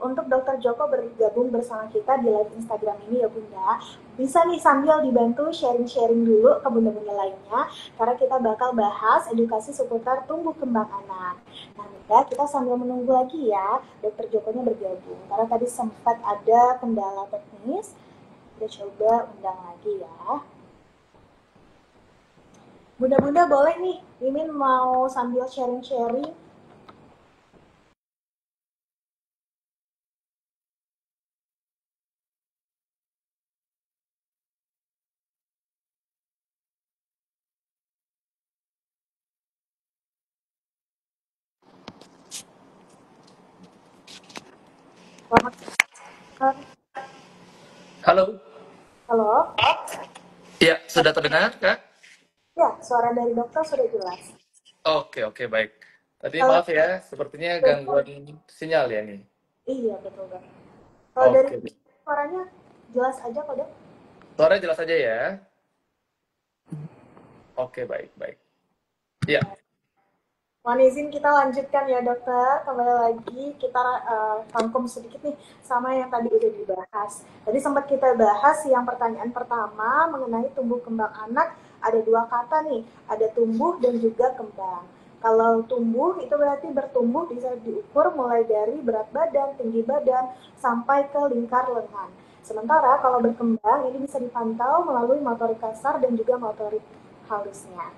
untuk Dokter Joko bergabung bersama kita di live Instagram ini ya Bunda. Bisa nih sambil dibantu sharing-sharing dulu ke bunda-bunda lainnya, karena kita bakal bahas edukasi seputar tumbuh kembang anak. Nah Bunda, kita sambil menunggu lagi ya Dokter Jokonya bergabung, karena tadi sempat ada kendala teknis. Kita coba undang lagi ya. Bunda-bunda boleh nih, Mimin mau sambil sharing-sharing. Halo. Halo? Ya, sudah terdengar, Kak? Ya, suara dari dokter sudah jelas. Oke, oke, baik. Tadi Kalau maaf ya, sepertinya gangguan sinyal ya nih. iya betul dok. Kalau dari Oke, suaranya jelas aja kok dok. suara jelas aja ya. Oke, baik, baik. Ya, Mohon izin kita lanjutkan ya dokter. Kembali lagi kita rangkum sedikit nih sama yang tadi udah dibahas. Tadi sempat kita bahas yang pertanyaan pertama mengenai tumbuh kembang anak. Ada dua kata nih, ada tumbuh dan juga kembang. Kalau tumbuh itu berarti bertumbuh bisa diukur mulai dari berat badan, tinggi badan, sampai ke lingkar lengan. Sementara kalau berkembang ini bisa dipantau melalui motorik kasar dan juga motorik halusnya.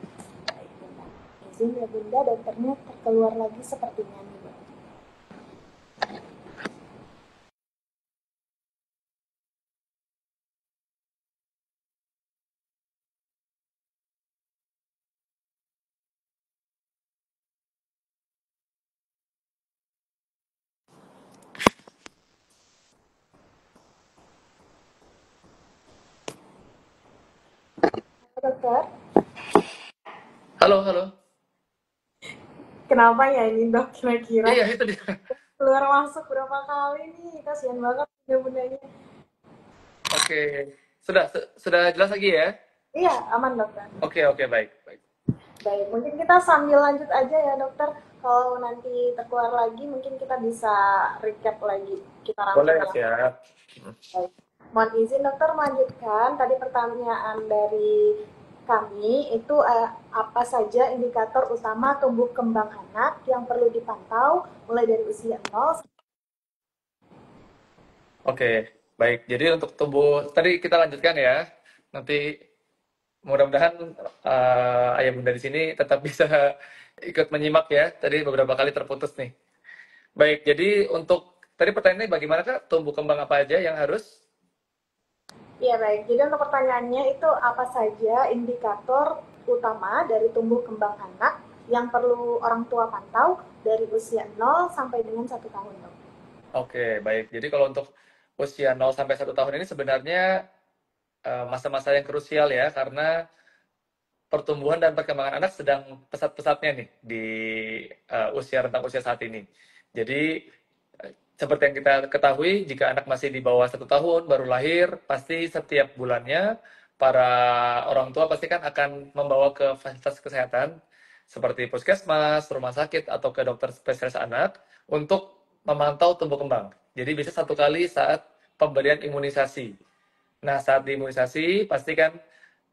Baik, Bunda. Izin ya Bunda, dokternya terkeluar lagi sepertinya nih, Bunda. Dokter, halo, halo. kenapa ya ini dok kira-kira? Iya, itu dia. Keluar masuk berapa kali nih? Kasihan banget bunda-bundanya. Oke, sudah jelas lagi ya? Iya, aman dokter. Oke, oke, baik, baik. Baik, mungkin kita sambil lanjut aja ya dokter. Kalau nanti terkeluar lagi, mungkin kita bisa recap lagi. Kita rangkum Boleh, ya. siap. Baik. Mohon izin dokter melanjutkan. Tadi pertanyaan dari kami itu apa saja indikator utama tumbuh kembang anak yang perlu dipantau mulai dari usia 0. Oke, baik. Jadi untuk tubuh, tadi kita lanjutkan ya. Nanti mudah-mudahan ayah bunda di sini tetap bisa ikut menyimak ya. Tadi beberapa kali terputus nih. Baik, jadi untuk tadi pertanyaannya bagaimana Kak? Tumbuh kembang apa aja yang harus? Iya baik, jadi untuk pertanyaannya itu apa saja indikator utama dari tumbuh kembang anak yang perlu orang tua pantau dari usia 0 sampai dengan 1 tahun dok? Oke, baik. Jadi kalau untuk usia 0 sampai 1 tahun ini sebenarnya masa-masa yang krusial ya, karena pertumbuhan dan perkembangan anak sedang pesat-pesatnya nih di usia rentang usia saat ini. Jadi seperti yang kita ketahui, jika anak masih di bawah 1 tahun baru lahir, pasti setiap bulannya para orang tua pasti kan akan membawa ke fasilitas kesehatan seperti puskesmas, rumah sakit, atau ke dokter spesialis anak untuk memantau tumbuh kembang. Jadi bisa 1 kali saat pemberian imunisasi. Nah, saat diimunisasi, pastikan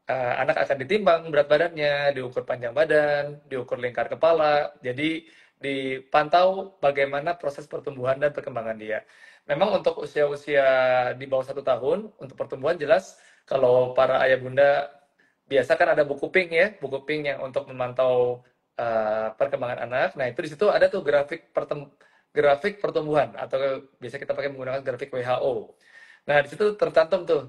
anak akan ditimbang berat badannya, diukur panjang badan, diukur lingkar kepala. Jadi dipantau bagaimana proses pertumbuhan dan perkembangan dia. Memang untuk usia-usia di bawah 1 tahun, untuk pertumbuhan jelas kalau para ayah bunda biasa kan ada buku pink ya, buku pink yang untuk memantau perkembangan anak. Nah itu di situ ada tuh grafik pertumbuhan atau biasa kita pakai menggunakan grafik WHO. Nah di situ tercantum tuh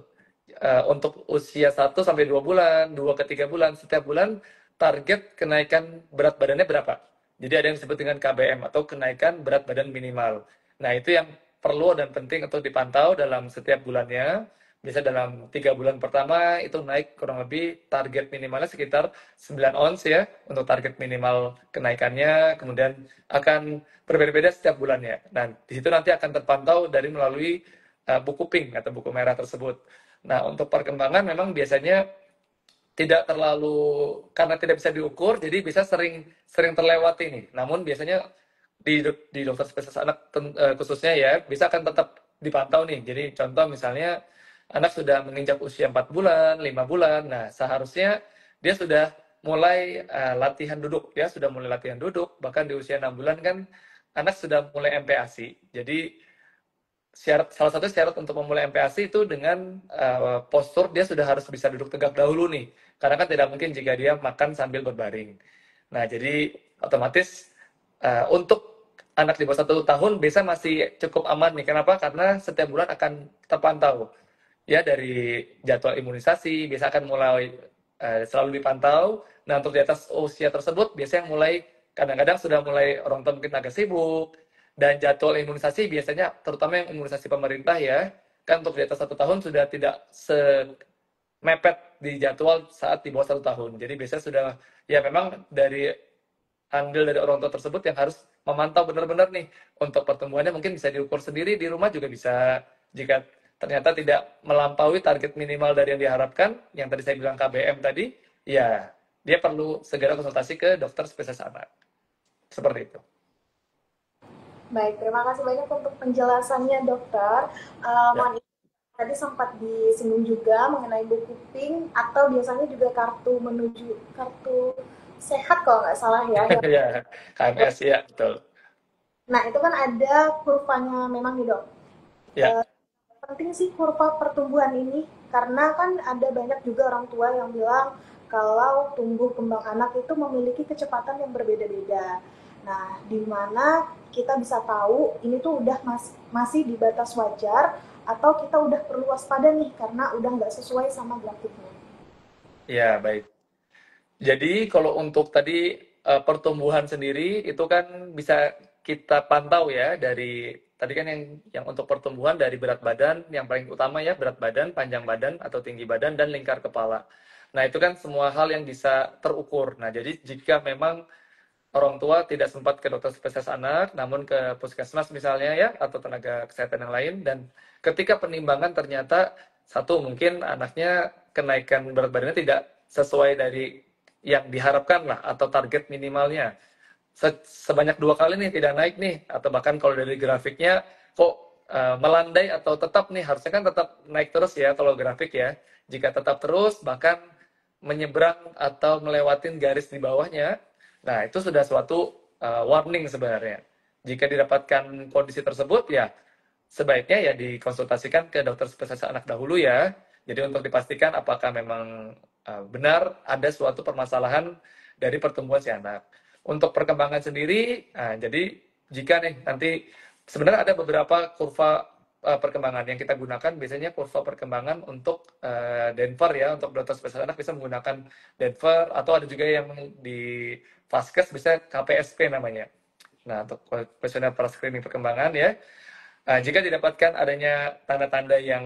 untuk usia 1 sampai 2 bulan, 2 ke 3 bulan, setiap bulan target kenaikan berat badannya berapa. Jadi ada yang disebut dengan KBM atau kenaikan berat badan minimal. Nah itu yang perlu dan penting untuk dipantau dalam setiap bulannya. Bisa dalam 3 bulan pertama itu naik kurang lebih target minimalnya sekitar 9 ons ya untuk target minimal kenaikannya. Kemudian akan berbeda-beda setiap bulannya. Nah di situ nanti akan terpantau dari melalui buku pink atau buku merah tersebut. Nah, untuk perkembangan memang biasanya tidak terlalu karena tidak bisa diukur, jadi bisa sering sering terlewati nih. Namun biasanya di dokter spesialis anak khususnya ya, bisa akan tetap dipantau nih. Jadi contoh misalnya anak sudah menginjak usia 4 bulan, 5 bulan, nah seharusnya dia sudah mulai latihan duduk, ya sudah mulai latihan duduk, bahkan di usia 6 bulan kan anak sudah mulai MPASI. Jadi salah satu syarat untuk memulai MPASI itu dengan postur dia sudah harus bisa duduk tegak dahulu nih. Karena kan tidak mungkin jika dia makan sambil berbaring. Nah, jadi otomatis untuk anak di bawah 1 tahun biasa masih cukup aman nih. Kenapa? Karena setiap bulan akan terpantau. Ya, dari jadwal imunisasi, biasa akan mulai selalu dipantau. Nah, untuk di atas usia tersebut, biasanya mulai, kadang-kadang sudah mulai orang tua mungkin agak sibuk, dan jadwal imunisasi biasanya, terutama yang imunisasi pemerintah ya, kan untuk di atas 1 tahun sudah tidak semepet di jadwal saat di bawah 1 tahun. Jadi biasanya sudah, ya memang dari andil dari orang tua tersebut yang harus memantau benar-benar nih untuk pertumbuhannya, mungkin bisa diukur sendiri di rumah juga bisa. Jika ternyata tidak melampaui target minimal dari yang diharapkan, yang tadi saya bilang KBM tadi, ya dia perlu segera konsultasi ke dokter spesialis anak. Seperti itu. Baik, terima kasih banyak untuk penjelasannya dokter. Ya. Tadi sempat disinggung juga mengenai buku pink atau biasanya juga kartu menuju kartu sehat kalau nggak salah ya. Ya, KMS ya, betul. Nah itu kan ada kurvanya memang nih dok. Ya, Penting sih kurva pertumbuhan ini karena kan ada banyak juga orang tua yang bilang kalau tumbuh kembang anak itu memiliki kecepatan yang berbeda-beda. Nah, di mana kita bisa tahu ini tuh udah masih di batas wajar atau kita udah perlu waspada nih karena udah nggak sesuai sama grafiknya. ya baik. Jadi kalau untuk tadi pertumbuhan sendiri itu kan bisa kita pantau ya dari tadi kan yang untuk pertumbuhan dari berat badan yang paling utama ya, berat badan, panjang badan atau tinggi badan dan lingkar kepala. Nah, itu kan semua hal yang bisa terukur. Nah, jadi jika memang orang tua tidak sempat ke dokter spesialis anak, namun ke puskesmas misalnya ya, atau tenaga kesehatan yang lain, dan ketika penimbangan ternyata satu mungkin anaknya kenaikan berat badannya tidak sesuai dari yang diharapkan lah, atau target minimalnya. Sebanyak 2 kali nih tidak naik nih, atau bahkan kalau dari grafiknya kok melandai atau tetap nih, harusnya kan tetap naik terus ya kalau grafik ya. Jika tetap terus, bahkan menyeberang atau melewatin garis di bawahnya, nah itu sudah suatu warning sebenarnya. Jika didapatkan kondisi tersebut ya sebaiknya ya dikonsultasikan ke dokter spesialis anak dahulu ya. Jadi untuk dipastikan apakah memang benar ada suatu permasalahan dari pertumbuhan si anak. Untuk perkembangan sendiri, jadi jika nih nanti sebenarnya ada beberapa kurva perkembangan yang kita gunakan, biasanya kurva perkembangan untuk Denver ya, untuk dokter spesialis anak bisa menggunakan Denver, atau ada juga yang di Vaskes bisa KPSP namanya. Nah, untuk kuesioner screening perkembangan ya, jika didapatkan adanya tanda-tanda yang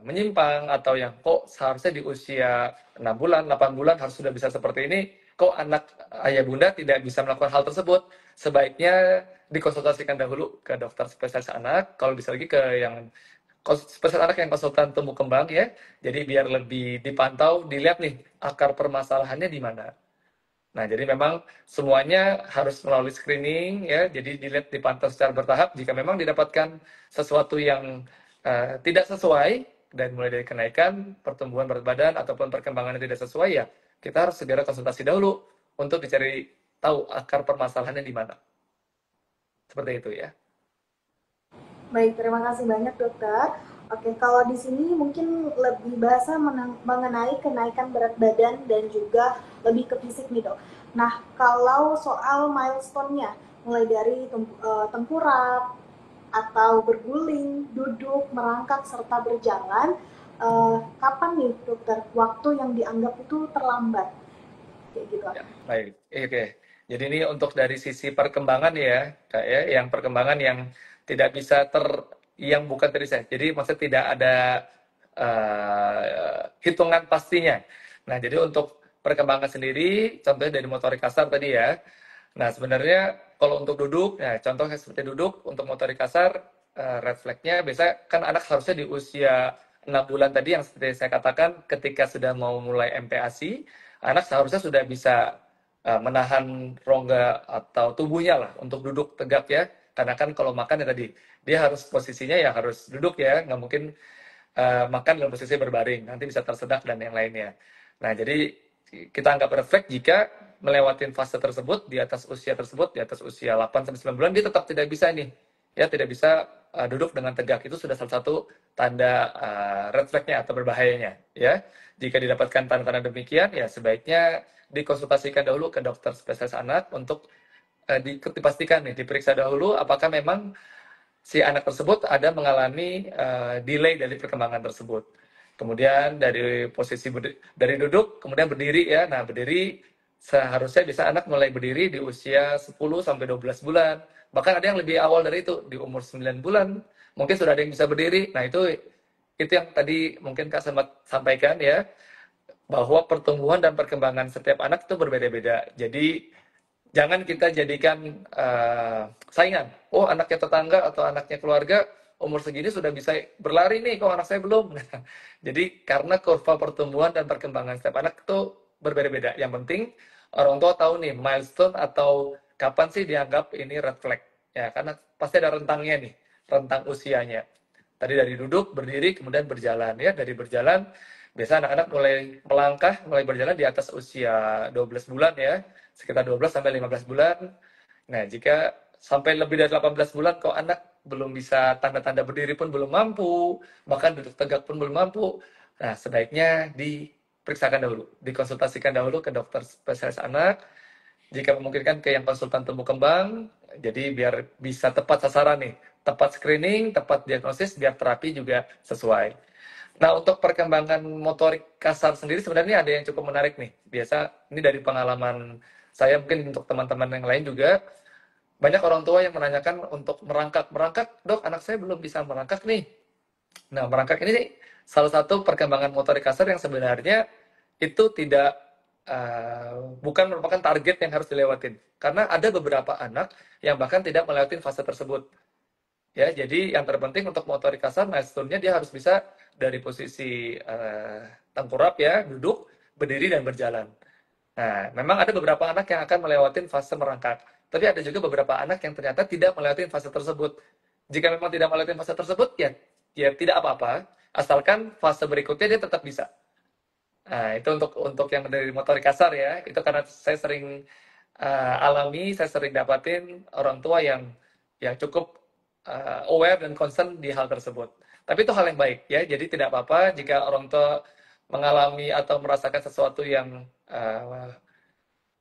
menyimpang atau yang kok seharusnya di usia 6 bulan, 8 bulan harus sudah bisa seperti ini, kok anak ayah bunda tidak bisa melakukan hal tersebut, sebaiknya dikonsultasikan dahulu ke dokter spesialis anak, kalau bisa lagi ke yang spesialis anak yang konsultan tumbuh kembang ya, jadi biar lebih dipantau, dilihat nih akar permasalahannya di mana. Nah, jadi memang semuanya harus melalui screening ya. Jadi dilihat dipantau secara bertahap. Jika memang didapatkan sesuatu yang tidak sesuai dan mulai dari kenaikan pertumbuhan berat badan ataupun perkembangan yang tidak sesuai ya, kita harus segera konsultasi dahulu untuk dicari tahu akar permasalahannya di mana. Seperti itu ya. Baik, terima kasih banyak dokter. Oke, kalau di sini mungkin lebih bahasa mengenai kenaikan berat badan dan juga lebih ke fisik nih dok. Nah, kalau soal milestone-nya, mulai dari tengkurap, atau berguling, duduk, merangkak, serta berjalan, kapan nih dokter waktu yang dianggap itu terlambat? Kayak gitu. Ya, baik. Oke. Jadi ini untuk dari sisi perkembangan ya, Kak ya, yang perkembangan yang tidak bisa yang bukan terdeteksi. Jadi maksudnya tidak ada hitungan pastinya. Nah, jadi untuk perkembangan sendiri, contohnya dari motorik kasar tadi ya. Nah, sebenarnya kalau untuk duduk, nah contohnya seperti duduk, untuk motorik kasar, red flag-nya biasanya kan anak harusnya di usia 6 bulan tadi yang seperti saya katakan, ketika sudah mau mulai MPASI, anak seharusnya sudah bisa menahan rongga atau tubuhnya lah untuk duduk tegak ya. Karena kan kalau makan ya tadi, dia harus posisinya ya harus duduk ya, nggak mungkin makan dalam posisi berbaring, nanti bisa tersedak dan yang lainnya. Nah, jadi kita anggap refleks jika melewati fase tersebut di atas usia tersebut, di atas usia 8 sampai 9 bulan dia tetap tidak bisa nih. Ya, tidak bisa duduk dengan tegak. Itu sudah salah satu tanda red flag-nya atau berbahayanya, ya. Jika didapatkan tanda-tanda demikian, ya sebaiknya dikonsultasikan dahulu ke dokter spesialis anak untuk dipastikan nih, diperiksa dahulu apakah memang si anak tersebut ada mengalami delay dari perkembangan tersebut. Kemudian dari posisi dari duduk, kemudian berdiri ya. Nah, berdiri seharusnya bisa anak mulai berdiri di usia 10 sampai 12 bulan. Bahkan ada yang lebih awal dari itu, di umur 9 bulan. Mungkin sudah ada yang bisa berdiri. Nah, itu yang tadi mungkin Kak sempat sampaikan ya, bahwa pertumbuhan dan perkembangan setiap anak itu berbeda-beda. Jadi jangan kita jadikan saingan. Oh, anaknya tetangga atau anaknya keluarga umur segini sudah bisa berlari nih, kok anak saya belum. Jadi karena kurva pertumbuhan dan perkembangan setiap anak itu berbeda-beda. Yang penting orang tua tahu nih milestone atau kapan sih dianggap ini red flag. Ya, karena pasti ada rentangnya nih, rentang usianya. Tadi dari duduk, berdiri, kemudian berjalan ya. Dari berjalan biasa anak-anak mulai melangkah, mulai berjalan di atas usia 12 bulan ya, sekitar 12 sampai 15 bulan. Nah, jika sampai lebih dari 18 bulan kok anak belum bisa tanda-tanda berdiri pun belum mampu, bahkan duduk tegak pun belum mampu. Nah, sebaiknya diperiksakan dahulu, dikonsultasikan dahulu ke dokter spesialis anak. Jika memungkinkan ke yang konsultan tumbuh kembang, jadi biar bisa tepat sasaran nih, tepat screening, tepat diagnosis, biar terapi juga sesuai. Nah, untuk perkembangan motorik kasar sendiri sebenarnya ada yang cukup menarik nih. Biasa ini dari pengalaman saya, mungkin untuk teman-teman yang lain juga, banyak orang tua yang menanyakan untuk merangkak. Merangkak, dok, anak saya belum bisa merangkak nih. Nah, merangkak ini salah satu perkembangan motorik kasar yang sebenarnya itu tidak bukan merupakan target yang harus dilewatin. Karena ada beberapa anak yang bahkan tidak melewati fase tersebut. Ya, jadi yang terpenting untuk motorik kasar milestone-nya dia harus bisa dari posisi tengkurap ya, duduk, berdiri dan berjalan. Nah, memang ada beberapa anak yang akan melewati fase merangkak. Tapi ada juga beberapa anak yang ternyata tidak melewati fase tersebut. Jika memang tidak melewati fase tersebut, ya tidak apa-apa, asalkan fase berikutnya dia tetap bisa. Nah, itu untuk yang dari motorik kasar ya. Itu karena saya sering alami, saya sering dapatin orang tua yang cukup aware dan concern di hal tersebut. Tapi itu hal yang baik ya. Jadi tidak apa-apa jika orang tua mengalami atau merasakan sesuatu yang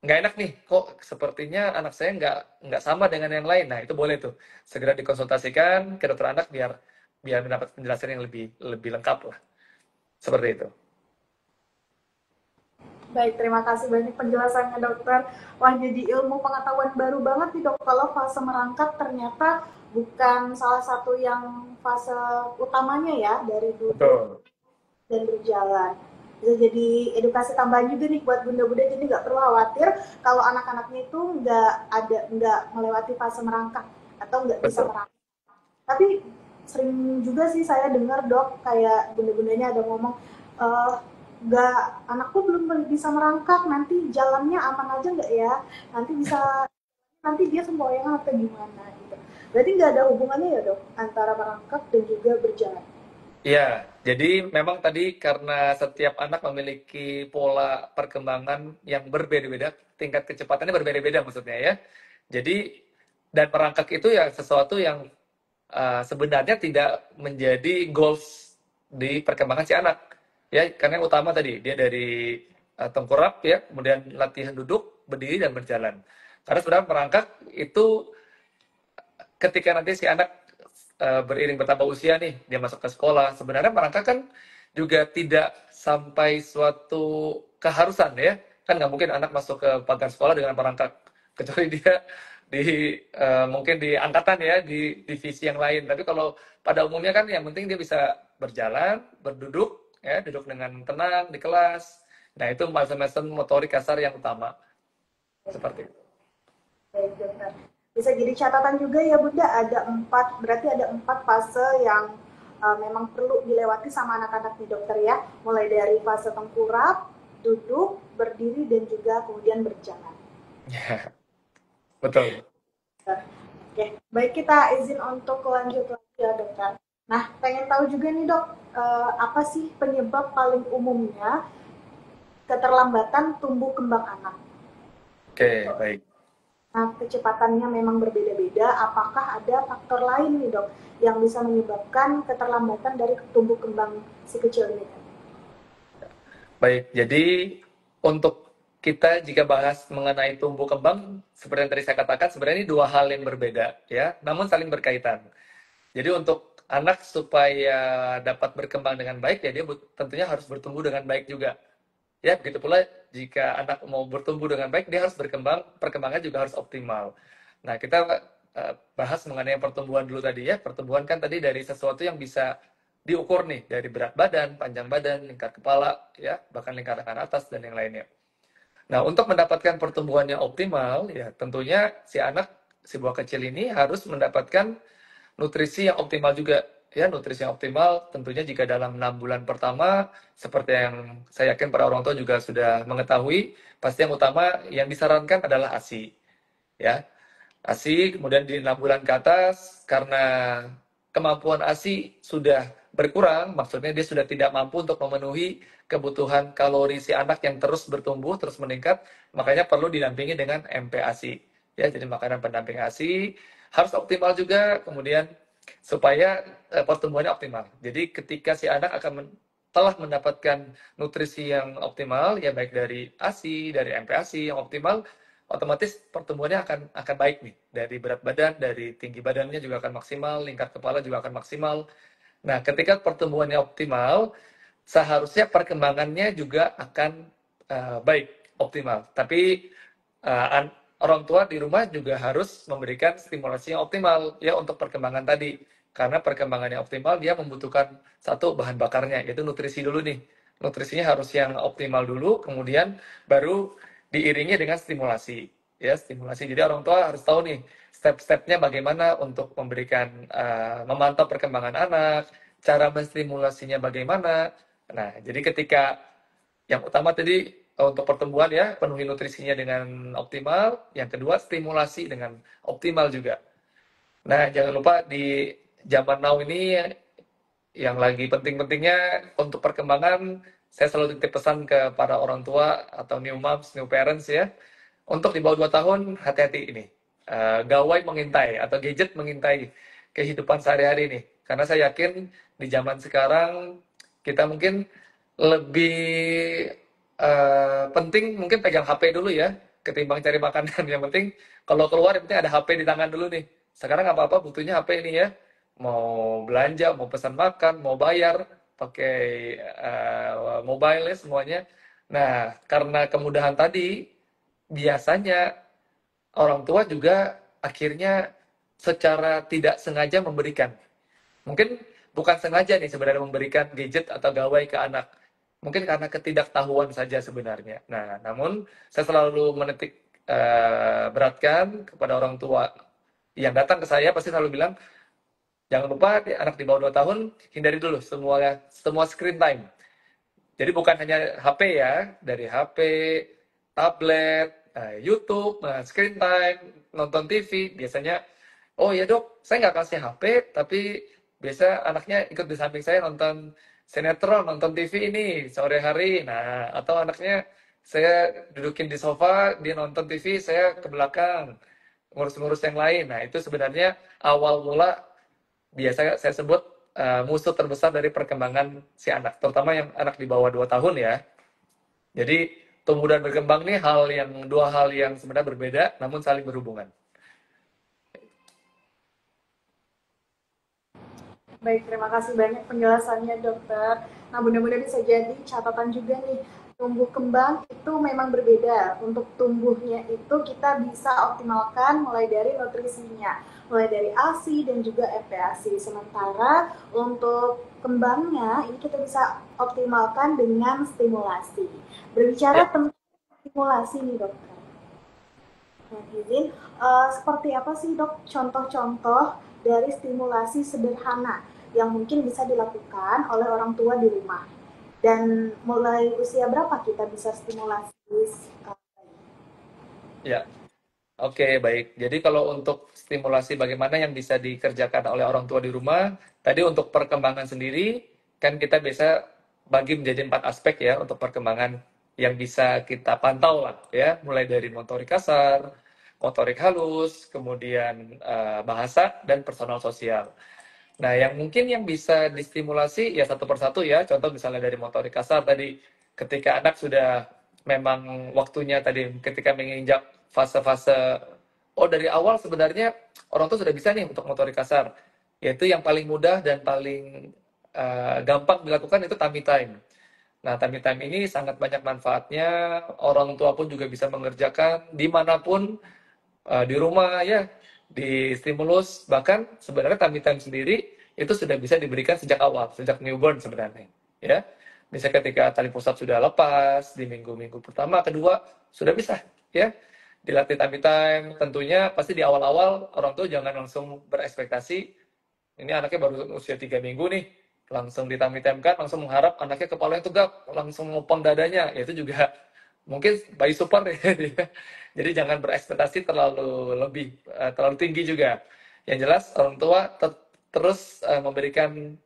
nggak enak nih. Kok sepertinya anak saya nggak sama dengan yang lain. Nah, itu boleh tuh segera dikonsultasikan ke dokter anak biar biar mendapat penjelasan yang lebih lengkap lah. Seperti itu. Baik, terima kasih banyak penjelasannya dokter. Wah, jadi ilmu pengetahuan baru banget nih dok. Kalau fase merangkak ternyata bukan salah satu yang fase utamanya ya dari duduk Betul. dan berjalan. Bisa jadi edukasi tambahan juga nih buat bunda-bunda, jadi nggak perlu khawatir kalau anak-anaknya itu nggak melewati fase merangkak atau nggak bisa Betul. merangkak. Tapi sering juga sih saya dengar dok kayak bunda-bundanya ada ngomong eh nggak, anakku belum bisa merangkak, nanti jalannya aman aja nggak ya, nanti bisa, nanti dia sempoyongan atau gimana gitu. Berarti nggak ada hubungannya ya dok antara merangkak dan juga berjalan. Iya, jadi memang tadi karena setiap anak memiliki pola perkembangan yang berbeda-beda, tingkat kecepatannya berbeda-beda maksudnya ya. Jadi dan merangkak itu ya sesuatu yang sebenarnya tidak menjadi goals di perkembangan si anak. Ya, karena yang utama tadi dia dari tengkurap ya, kemudian latihan duduk, berdiri dan berjalan. Karena sebenarnya merangkak itu ketika nanti si anak beriring bertambah usia nih, dia masuk ke sekolah, sebenarnya merangkak kan juga tidak sampai suatu keharusan ya. Kan nggak mungkin anak masuk ke pagar sekolah dengan merangkak, kecuali dia mungkin di angkatan ya, di divisi yang lain. Tapi kalau pada umumnya kan yang penting dia bisa berjalan, berduduk, ya, duduk dengan tenang di kelas. Nah, itu milestone motorik kasar yang utama. Seperti itu. Baik, dokter. Bisa jadi catatan juga ya Bunda, ada empat, berarti ada empat fase yang memang perlu dilewati sama anak-anak nih dokter ya. Mulai dari fase tengkurap, duduk, berdiri, dan juga kemudian berjalan. Ya, betul. Oke, baik kita izin untuk lanjut lagi ya dokter. Nah, pengen tahu juga nih dok, apa sih penyebab paling umumnya keterlambatan tumbuh kembang anak? Gitu. Oke, baik. Nah, kecepatannya memang berbeda-beda. Apakah ada faktor lain nih dok yang bisa menyebabkan keterlambatan dari tumbuh kembang si kecil ini? Baik, jadi untuk kita jika bahas mengenai tumbuh kembang, seperti yang tadi saya katakan, sebenarnya ini dua hal yang berbeda, ya, namun saling berkaitan. Jadi untuk anak supaya dapat berkembang dengan baik, ya dia tentunya harus bertumbuh dengan baik juga. Ya, begitu pula jika anak mau bertumbuh dengan baik, dia harus berkembang, perkembangan juga harus optimal. Nah, kita bahas mengenai pertumbuhan dulu tadi ya. Pertumbuhan kan tadi dari sesuatu yang bisa diukur nih, dari berat badan, panjang badan, lingkar kepala, ya, bahkan lingkar tangan atas dan yang lainnya. Nah, untuk mendapatkan pertumbuhan yang optimal, ya tentunya si anak, si buah kecil ini harus mendapatkan nutrisi yang optimal juga. Ya, nutrisi yang optimal tentunya jika dalam 6 bulan pertama, seperti yang saya yakin para orang tua juga sudah mengetahui, pasti yang utama yang disarankan adalah ASI. Ya, ASI, kemudian di 6 bulan ke atas, karena kemampuan ASI sudah berkurang, maksudnya dia sudah tidak mampu untuk memenuhi kebutuhan kalori si anak yang terus bertumbuh, terus meningkat, makanya perlu didampingi dengan MPASI. Ya, jadi makanan pendamping ASI harus optimal juga, kemudian supaya pertumbuhannya optimal. Jadi ketika si anak telah mendapatkan nutrisi yang optimal, ya baik dari ASI, dari MPASI yang optimal, otomatis pertumbuhannya akan baik nih. Dari berat badan, dari tinggi badannya juga akan maksimal, lingkar kepala juga akan maksimal. Nah, ketika pertumbuhannya optimal, seharusnya perkembangannya juga akan baik, optimal. Tapi orang tua di rumah juga harus memberikan stimulasi yang optimal ya untuk perkembangan tadi. Karena perkembangan yang optimal dia membutuhkan satu bahan bakarnya, yaitu nutrisi dulu nih. Nutrisinya harus yang optimal dulu, kemudian baru diiringi dengan stimulasi. Ya, stimulasi. Jadi orang tua harus tahu nih step-stepnya bagaimana untuk memberikan memantau perkembangan anak, cara menstimulasinya bagaimana. Nah, jadi ketika yang utama tadi untuk pertumbuhan ya, penuhi nutrisinya dengan optimal. Yang kedua, stimulasi dengan optimal juga. Nah, jangan lupa di zaman now ini yang lagi penting-pentingnya untuk perkembangan, saya selalu titip pesan ke para orang tua atau new moms, new parents ya, untuk di bawah 2 tahun hati-hati ini. Gawai mengintai atau gadget mengintai kehidupan sehari-hari nih. Karena saya yakin di zaman sekarang kita mungkin lebih penting mungkin pegang HP dulu ya ketimbang cari makanan. Yang penting kalau keluar yang penting ada HP di tangan dulu nih. Sekarang apa-apa butuhnya HP ini ya. Mau belanja, mau pesan makan, mau bayar pakai mobile ya semuanya. Nah, karena kemudahan tadi, biasanya orang tua juga akhirnya secara tidak sengaja memberikan. Mungkin bukan sengaja nih sebenarnya memberikan gadget atau gawai ke anak. Mungkin karena ketidaktahuan saja sebenarnya. Nah, namun saya selalu menitik beratkan kepada orang tua yang datang ke saya pasti selalu bilang, jangan lupa anak di bawah 2 tahun hindari dulu semua semua screen time. Jadi bukan hanya HP ya, dari HP, tablet, YouTube, screen time, nonton TV, biasanya, oh ya dok, saya nggak kasih HP, tapi biasa anaknya ikut di samping saya nonton sinetron, nonton TV ini sore hari. Nah, atau anaknya saya dudukin di sofa, dia nonton TV, saya ke belakang ngurus-ngurus yang lain. Nah, itu sebenarnya awal mula biasa saya sebut musuh terbesar dari perkembangan si anak, terutama yang anak di bawah 2 tahun ya. Jadi tumbuh dan berkembang nih dua hal yang sebenarnya berbeda namun saling berhubungan. Baik, terima kasih banyak penjelasannya dokter. Nah, mudah-mudahan bisa jadi catatan juga nih. Tumbuh kembang itu memang berbeda. Untuk tumbuhnya itu kita bisa optimalkan mulai dari nutrisinya, mulai dari ASI dan juga FPASI. Sementara untuk kembangnya ini kita bisa optimalkan dengan stimulasi. Berbicara Ya, tentang stimulasi nih dokter. Nah, izin, seperti apa sih dok contoh-contoh dari stimulasi sederhana yang mungkin bisa dilakukan oleh orang tua di rumah? Dan mulai usia berapa kita bisa stimulasi? Ya, oke, baik. Jadi kalau untuk stimulasi bagaimana yang bisa dikerjakan oleh orang tua di rumah, tadi untuk perkembangan sendiri, kan kita bisa bagi menjadi 4 aspek ya untuk perkembangan yang bisa kita pantau lah ya, mulai dari motorik kasar, motorik halus, kemudian bahasa dan personal sosial. Nah, yang mungkin yang bisa distimulasi ya satu persatu ya. Contoh misalnya dari motorik kasar tadi, ketika anak sudah memang waktunya tadi, ketika menginjak fase-fase, oh dari awal sebenarnya orang tuh sudah bisa nih untuk motorik kasar. Yaitu yang paling mudah dan paling gampang dilakukan itu tummy time. Nah, tummy time ini sangat banyak manfaatnya. Orang tua pun juga bisa mengerjakan dimanapun, di rumah ya, di stimulus, bahkan sebenarnya tummy time sendiri itu sudah bisa diberikan sejak awal, sejak newborn sebenarnya ya. Bisa ketika tali pusat sudah lepas di minggu-minggu pertama, kedua sudah bisa ya dilatih tummy time. Tentunya pasti di awal-awal orang tua jangan langsung berekspektasi ini anaknya baru usia 3 minggu nih langsung ditami-temkan, langsung mengharap anaknya kepalanya tegak, langsung ngopong dadanya, ya itu juga mungkin bayi super ya dia. Jadi jangan berekspektasi terlalu lebih terlalu tinggi juga. Yang jelas orang tua terus memberikan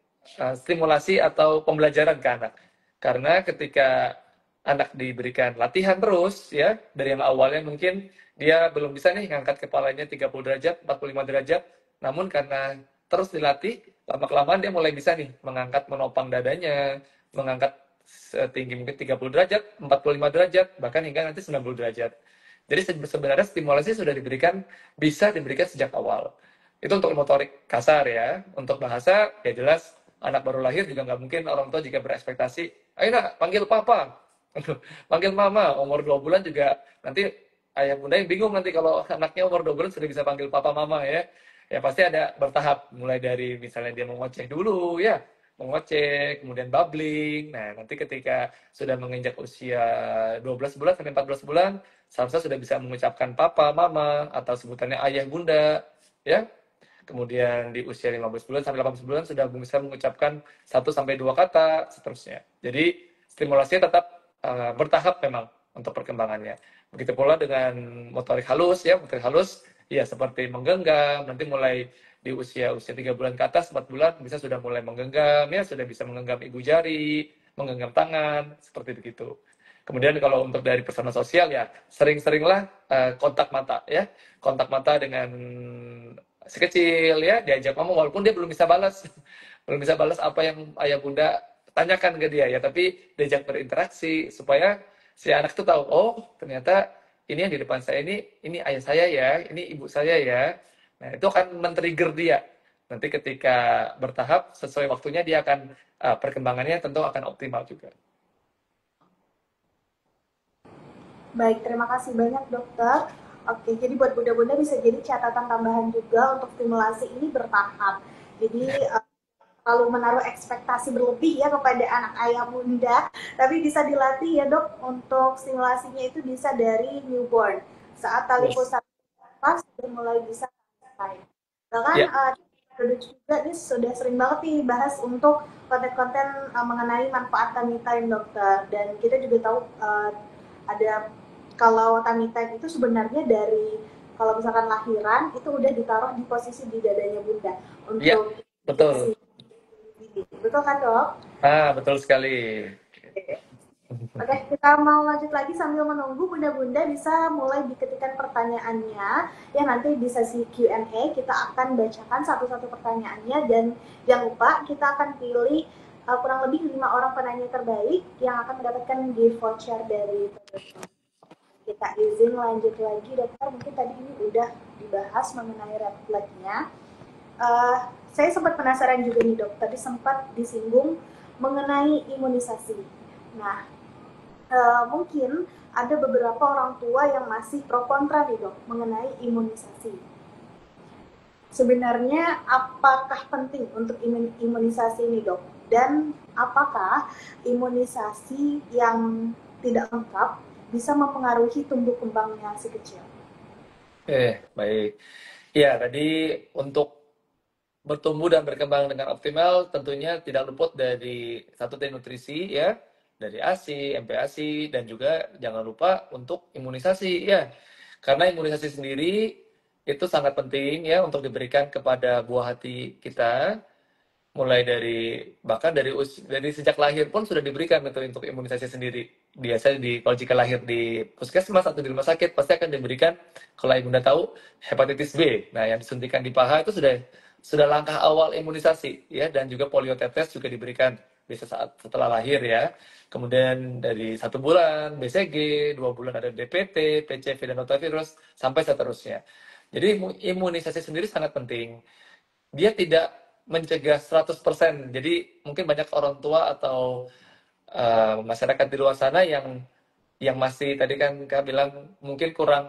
stimulasi atau pembelajaran ke anak. Karena ketika anak diberikan latihan terus ya dari yang awalnya mungkin dia belum bisa nih ngangkat kepalanya 30 derajat, 45 derajat, namun karena terus dilatih, lama-kelamaan dia mulai bisa nih mengangkat menopang dadanya, mengangkat setinggi mungkin 30 derajat, 45 derajat, bahkan hingga nanti 90 derajat. Jadi sebenarnya stimulasi sudah diberikan, bisa diberikan sejak awal. Itu untuk motorik kasar ya. Untuk bahasa, ya jelas anak baru lahir juga nggak mungkin orang tua jika berekspektasi, ayo nak, panggil papa, panggil mama, umur 2 bulan juga nanti ayah bunda yang bingung nanti kalau anaknya umur 2 bulan sudah bisa panggil papa mama ya. Ya pasti ada bertahap, mulai dari misalnya dia mengoceh dulu ya, mengoceh, kemudian babbling. Nah, nanti ketika sudah menginjak usia 12 bulan sampai 14 bulan, seharusnya sudah bisa mengucapkan papa, mama, atau sebutannya ayah, bunda, ya. Kemudian di usia 15 bulan sampai 18 bulan sudah bisa mengucapkan 1 sampai 2 kata, seterusnya. Jadi stimulasinya tetap bertahap memang untuk perkembangannya. Begitu pula dengan motorik halus ya, motorik halus ya seperti menggenggam, nanti mulai di usia 3 bulan ke atas, 4 bulan bisa sudah mulai menggenggam ya, sudah bisa menggenggam ibu jari, menggenggam tangan, seperti begitu. Kemudian kalau untuk dari personal sosial ya, sering-seringlah kontak mata ya, kontak mata dengan si kecil ya, diajak ngomong walaupun dia belum bisa balas, belum bisa balas apa yang ayah bunda tanyakan ke dia ya, tapi diajak berinteraksi supaya si anak itu tahu, oh ternyata ini yang di depan saya ini ayah saya ya, ini ibu saya ya. Nah itu akan men-trigger dia. Nanti ketika bertahap sesuai waktunya dia akan perkembangannya tentu akan optimal juga. Baik, terima kasih banyak dokter. Oke, jadi buat bunda-bunda bisa jadi catatan tambahan juga untuk stimulasi ini bertahap. Jadi kalau menaruh ekspektasi berlebih ya kepada anak ayah bunda, tapi bisa dilatih ya dok untuk stimulasinya itu bisa dari newborn. Saat tali Yes. pusat pas sudah mulai bisa selesai. Bahkan Ya, juga ini sudah sering banget nih bahas untuk konten-konten mengenai manfaat tummy time dokter, dan kita juga tahu ada kalau tummy time itu sebenarnya dari kalau misalkan lahiran itu udah ditaruh di posisi di dadanya bunda ya, untuk betul. betul kan dok? Betul sekali. Oke, kita mau lanjut lagi sambil menunggu bunda-bunda bisa mulai diketikkan pertanyaannya. Ya, nanti di sesi Q&A kita akan bacakan satu-satu pertanyaannya, dan jangan lupa kita akan pilih kurang lebih 5 orang penanya terbaik yang akan mendapatkan gift voucher dari Telegram. Kita izin lanjut lagi, dokter. Mungkin tadi ini udah dibahas mengenai red flag-nya. Saya sempat penasaran juga nih dok, tadi sempat disinggung mengenai imunisasi. Nah, mungkin ada beberapa orang tua yang masih pro kontra nih dok mengenai imunisasi. Sebenarnya apakah penting untuk imunisasi ini dok? Dan apakah imunisasi yang tidak lengkap bisa mempengaruhi tumbuh kembangnya si kecil? Baik. Ya, tadi untuk bertumbuh dan berkembang dengan optimal tentunya tidak luput dari satu dari nutrisi ya, dari ASI, MPASI, dan juga jangan lupa untuk imunisasi ya. Karena imunisasi sendiri itu sangat penting ya untuk diberikan kepada buah hati kita, mulai dari bahkan dari sejak lahir pun sudah diberikan untuk imunisasi sendiri. Biasanya kalau jika lahir di puskesmas atau di rumah sakit pasti akan diberikan, kalau ibunda tahu, hepatitis B. Nah, yang disuntikan di paha itu sudah langkah awal imunisasi ya, dan juga poliotetes juga diberikan bisa saat setelah lahir ya. Kemudian dari 1 bulan BCG, 2 bulan ada DPT, PCV dan rotavirus sampai seterusnya. Jadi imunisasi sendiri sangat penting. Dia tidak mencegah 100%. Jadi mungkin banyak orang tua atau masyarakat di luar sana yang masih tadi kan Kak bilang mungkin kurang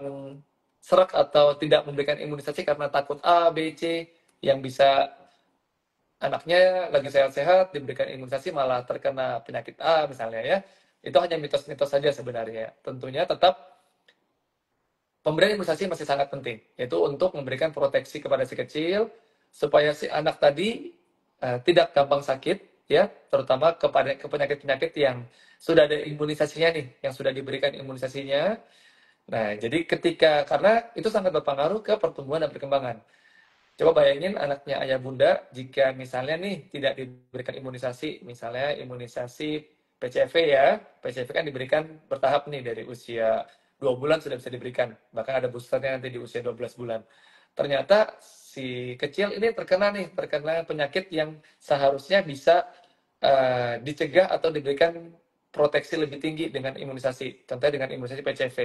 serak atau tidak memberikan imunisasi karena takut A, B, C, yang bisa anaknya lagi sehat-sehat diberikan imunisasi malah terkena penyakit A misalnya ya. Itu hanya mitos-mitos saja sebenarnya. Tentunya tetap pemberian imunisasi masih sangat penting, yaitu untuk memberikan proteksi kepada si kecil supaya si anak tadi tidak gampang sakit, ya, terutama kepada penyakit-penyakit yang sudah ada imunisasinya nih, yang sudah diberikan imunisasinya. Nah, jadi karena itu sangat berpengaruh ke pertumbuhan dan perkembangan. Coba bayangin anaknya ayah bunda, jika misalnya nih tidak diberikan imunisasi, misalnya imunisasi PCV ya, PCV kan diberikan bertahap nih dari usia 2 bulan sudah bisa diberikan, bahkan ada boosternya nanti di usia 12 bulan. Ternyata si kecil ini terkena penyakit yang seharusnya bisa dicegah atau diberikan proteksi lebih tinggi dengan imunisasi, contohnya dengan imunisasi PCV.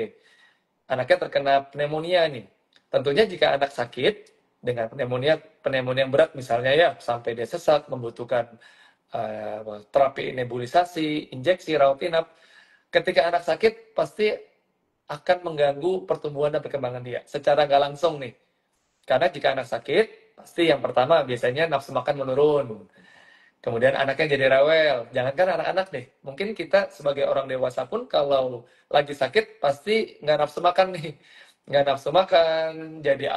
Anaknya terkena pneumonia nih. Tentunya jika anak sakit dengan pneumonia yang berat misalnya ya, sampai dia sesak, membutuhkan terapi nebulisasi, injeksi, rawat inap. Ketika anak sakit pasti akan mengganggu pertumbuhan dan perkembangan dia secara nggak langsung nih. Karena jika anak sakit, pasti yang pertama biasanya nafsu makan menurun. Kemudian anaknya jadi rewel. Jangankan anak-anak deh, mungkin kita sebagai orang dewasa pun kalau lagi sakit pasti nggak nafsu makan nih. Nggak nafsu makan, jadi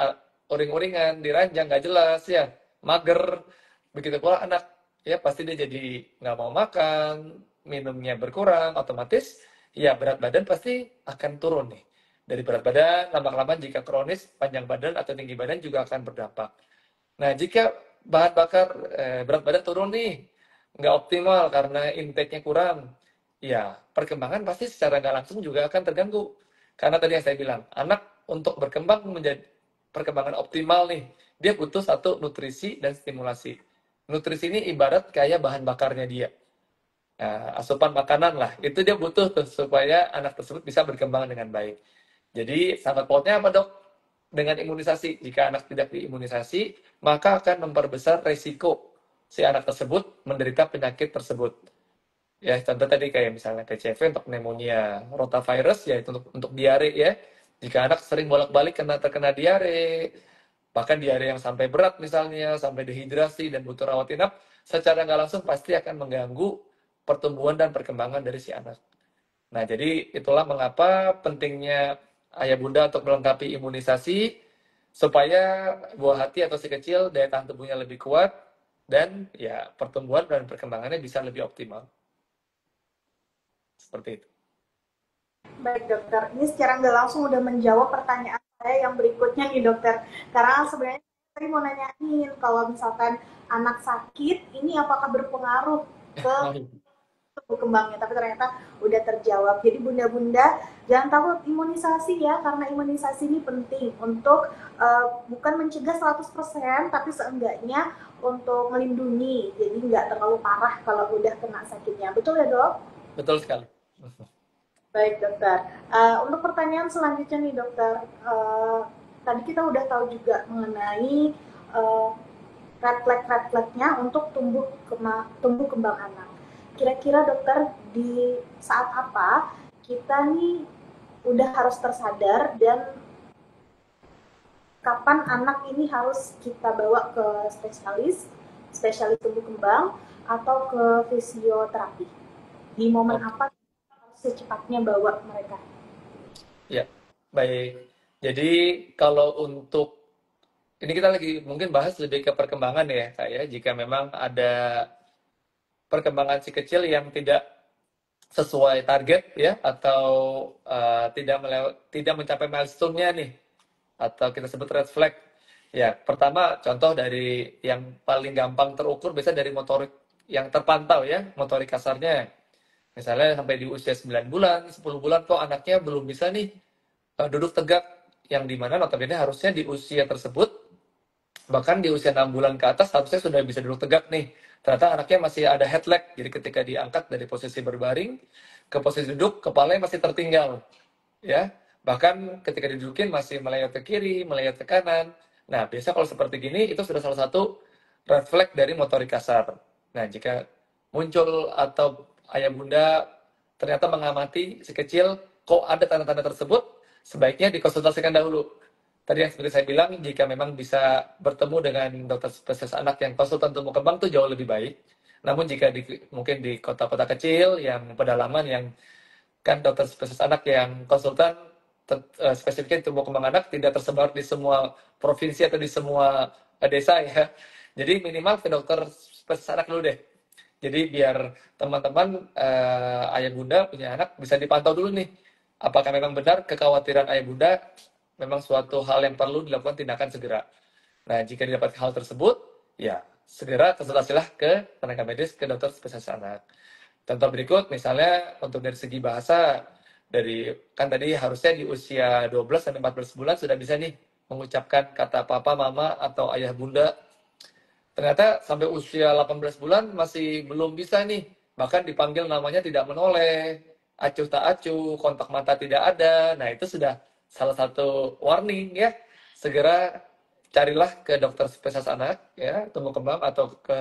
uring-uringan, diranjang, nggak jelas ya, mager. Begitu pula anak, ya pasti dia jadi nggak mau makan, minumnya berkurang, otomatis ya berat badan pasti akan turun nih. Dari berat badan, lama-lama jika kronis, panjang badan atau tinggi badan juga akan berdampak. Nah, jika bahan bakar berat badan turun nih, nggak optimal karena intake-nya kurang, ya perkembangan pasti secara nggak langsung juga akan terganggu. Karena tadi yang saya bilang, anak untuk berkembang menjadi perkembangan optimal nih, dia butuh satu nutrisi dan stimulasi. Nutrisi ini ibarat kayak bahan bakarnya dia. Asupan makanan lah, itu dia butuh tuh supaya anak tersebut bisa berkembang dengan baik. Jadi sangkut pautnya apa dok? Dengan imunisasi. Jika anak tidak diimunisasi, maka akan memperbesar resiko si anak tersebut menderita penyakit tersebut. Ya, contoh tadi kayak misalnya PCV untuk pneumonia, rotavirus ya itu untuk diare ya. Jika anak sering bolak-balik terkena diare, bahkan diare yang sampai berat misalnya, sampai dehidrasi dan butuh rawat inap, secara nggak langsung pasti akan mengganggu pertumbuhan dan perkembangan dari si anak. Nah, jadi itulah mengapa pentingnya ayah bunda untuk melengkapi imunisasi supaya buah hati atau si kecil daya tahan tubuhnya lebih kuat dan ya pertumbuhan dan perkembangannya bisa lebih optimal. Seperti itu. Baik dokter, ini secara nggak langsung udah menjawab pertanyaan saya yang berikutnya nih dokter. Karena sebenarnya saya mau nanyain kalau misalkan anak sakit, ini apakah berpengaruh ke tumbuh kembangnya, tapi ternyata udah terjawab. Jadi bunda-bunda jangan takut imunisasi ya, karena imunisasi ini penting untuk bukan mencegah 100%, tapi seenggaknya untuk melindungi. Jadi nggak terlalu parah kalau udah kena sakitnya. Betul ya dok? Betul sekali. Baik dokter. Untuk pertanyaan selanjutnya nih dokter, tadi kita udah tahu juga mengenai red flagnya untuk tumbuh kembang anak. Kira-kira dokter di saat apa kita nih udah harus tersadar dan kapan anak ini harus kita bawa ke spesialis tumbuh kembang atau ke fisioterapi? Di momen apa secepatnya bawa mereka? Ya, baik. Jadi kalau untuk ini kita lagi mungkin bahas lebih ke perkembangan ya, Kak ya. Jika memang ada perkembangan si kecil yang tidak sesuai target ya, atau tidak mencapai milestone-nya nih, atau kita sebut red flag. Ya, pertama contoh dari yang paling gampang terukur biasanya dari motorik yang terpantau ya, motorik kasarnya. Misalnya sampai di usia 9 bulan, 10 bulan kok anaknya belum bisa nih duduk tegak, yang dimana notabene harusnya di usia tersebut, bahkan di usia 6 bulan ke atas harusnya sudah bisa duduk tegak nih. Ternyata anaknya masih ada head lag, jadi ketika diangkat dari posisi berbaring ke posisi duduk, kepalanya masih tertinggal, ya. Bahkan ketika didudukin masih melayar ke kiri, melayar ke kanan. Nah, biasa kalau seperti gini itu sudah salah satu red flag dari motorik kasar. Nah, jika muncul atau ayah bunda ternyata mengamati si kecil kok ada tanda-tanda tersebut, sebaiknya dikonsultasikan dahulu. Tadi yang seperti saya bilang, jika memang bisa bertemu dengan dokter spesialis anak yang konsultan tumbuh kembang itu jauh lebih baik. Namun jika mungkin di kota-kota kecil yang pedalaman yang kan dokter spesialis anak yang konsultan spesifiknya tumbuh kembang anak tidak tersebar di semua provinsi atau di semua desa ya. Jadi minimal ke dokter spesialis anak dulu deh. Jadi biar teman-teman ayah bunda punya anak bisa dipantau dulu nih. Apakah memang benar kekhawatiran ayah bunda memang suatu hal yang perlu dilakukan tindakan segera. Nah, jika didapat hal tersebut, ya segera konsultasilah ke tenaga medis, ke dokter spesialis anak. Contoh berikut, misalnya untuk dari segi bahasa, kan tadi harusnya di usia 12 sampai 14 bulan sudah bisa nih mengucapkan kata papa, mama, atau ayah, bunda. Ternyata sampai usia 18 bulan masih belum bisa nih. Bahkan dipanggil namanya tidak menoleh, acuh tak acuh, kontak mata tidak ada. Nah, itu sudah salah satu warning ya. Segera carilah ke dokter spesialis anak ya, tumbuh kembang, atau ke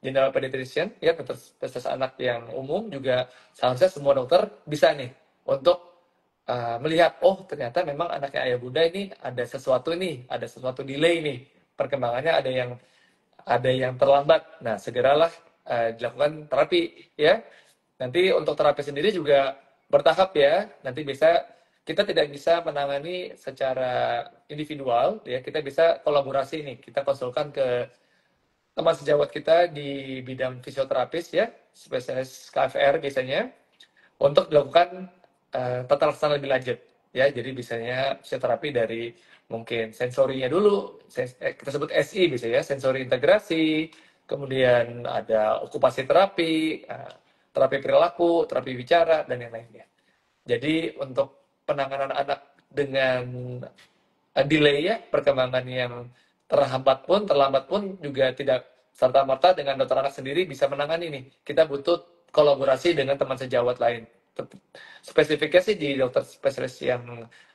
general pediatrician ya, dokter spesialis anak yang umum juga. Seharusnya semua dokter bisa nih untuk melihat, oh ternyata memang anaknya ayah bunda ini ada sesuatu nih, ada sesuatu delay nih, perkembangannya ada yang terlambat. Nah, segeralah dilakukan terapi ya. Nanti untuk terapi sendiri juga bertahap ya. Nanti kita tidak bisa menangani secara individual ya. Kita bisa kolaborasi nih. Kita konsulkan ke teman sejawat kita di bidang fisioterapis ya, spesialis KFR biasanya, untuk dilakukan tata laksana lebih lanjut ya. Jadi biasanya fisioterapi dari mungkin sensorinya dulu, kita sebut SI bisa ya, sensori integrasi, kemudian ada okupasi terapi, terapi perilaku, terapi bicara, dan yang lainnya. Jadi untuk penanganan anak dengan delay ya, perkembangan yang terlambat pun juga tidak serta-merta dengan dokter anak sendiri bisa menangani nih. Kita butuh kolaborasi dengan teman sejawat lain. Spesifiknya sih di dokter spesialis yang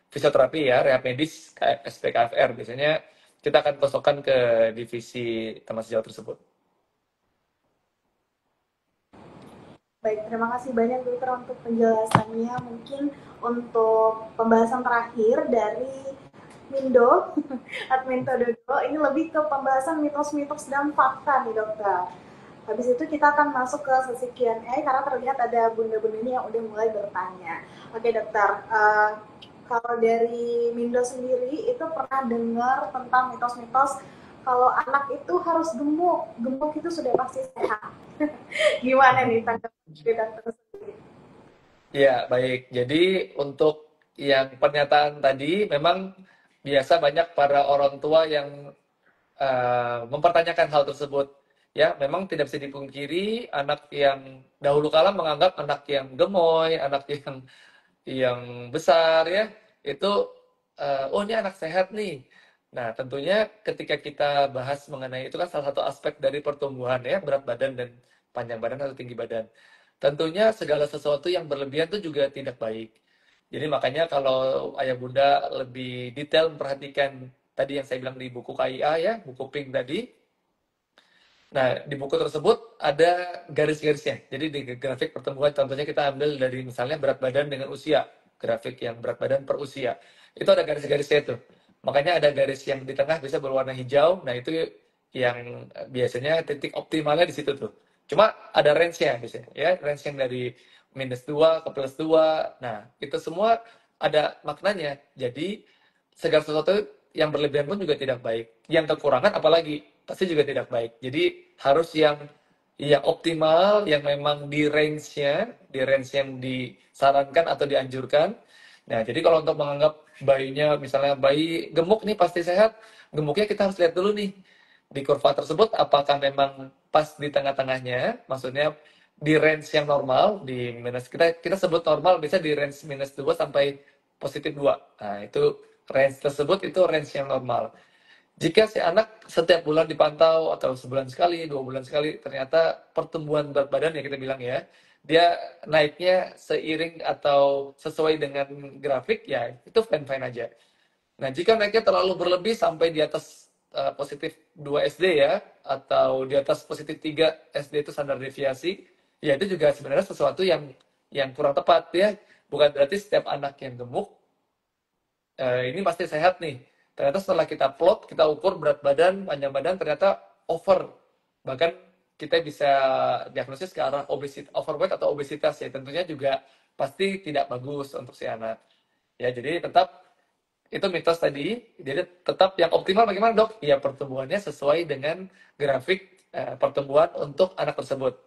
fisioterapi ya, rehab medis, SPKFR. Biasanya kita akan kosongkan ke divisi teman sejawat tersebut. Baik, terima kasih banyak dokter untuk penjelasannya. Mungkin untuk pembahasan terakhir dari Mindo, Admin Tododo, ini lebih ke pembahasan mitos-mitos dan fakta nih dokter. Habis itu kita akan masuk ke sesi Q&A karena terlihat ada bunda-bunda ini yang udah mulai bertanya. Oke dokter, kalau dari Mindo sendiri itu pernah dengar tentang mitos-mitos kalau anak itu harus gemuk, gemuk itu sudah pasti sehat. Gimana nih tanggapan dokter sendiri? Ya, baik. Jadi untuk yang pernyataan tadi, memang biasa banyak para orang tua yang mempertanyakan hal tersebut. Ya, memang tidak bisa dipungkiri, anak yang dahulu kala menganggap anak yang gemoy, anak yang besar ya, itu oh ini anak sehat nih. Nah, tentunya ketika kita bahas mengenai itu kan salah satu aspek dari pertumbuhan ya, berat badan dan panjang badan atau tinggi badan. Tentunya segala sesuatu yang berlebihan itu juga tidak baik. Jadi makanya kalau ayah bunda lebih detail memperhatikan tadi yang saya bilang di buku KIA ya, buku Pink tadi. Nah, di buku tersebut ada garis-garisnya. Jadi di grafik pertumbuhan contohnya kita ambil dari misalnya berat badan dengan usia, grafik yang berat badan per usia. Itu ada garis-garisnya itu. Makanya ada garis yang di tengah bisa berwarna hijau. Nah, itu yang biasanya titik optimalnya di situ tuh. Cuma ada range-nya biasanya ya, range yang dari -2 ke +2. Nah, itu semua ada maknanya. Jadi segala sesuatu yang berlebihan pun juga tidak baik. Yang kekurangan apalagi pasti juga tidak baik. Jadi harus yang yang optimal, yang memang di range yang disarankan atau dianjurkan. Nah, jadi kalau untuk menganggap bayinya, misalnya bayi gemuk nih pasti sehat, gemuknya kita harus lihat dulu nih di kurva tersebut apakah memang pas di tengah-tengahnya, maksudnya di range yang normal, di minus kita sebut normal bisa di range -2 sampai +2. Nah, itu range tersebut itu range yang normal. Jika si anak setiap bulan dipantau atau sebulan sekali, 2 bulan sekali, ternyata pertumbuhan berat badan ya kita bilang ya, dia naiknya seiring atau sesuai dengan grafik ya itu fine-fine aja. Nah, jika naiknya terlalu berlebih sampai di atas positif 2 SD ya, atau di atas positif 3 SD itu standar deviasi, ya itu juga sebenarnya sesuatu yang kurang tepat ya. Bukan berarti setiap anak yang gemuk ini pasti sehat nih. Ternyata setelah kita plot, kita ukur berat badan, panjang badan, ternyata over. Bahkan kita bisa diagnosis ke arah obesitas, overweight atau obesitas ya. Tentunya juga pasti tidak bagus untuk si anak. Ya, jadi tetap itu mitos tadi. Jadi tetap yang optimal bagaimana dok? Ya pertumbuhannya sesuai dengan grafik pertumbuhan untuk anak tersebut.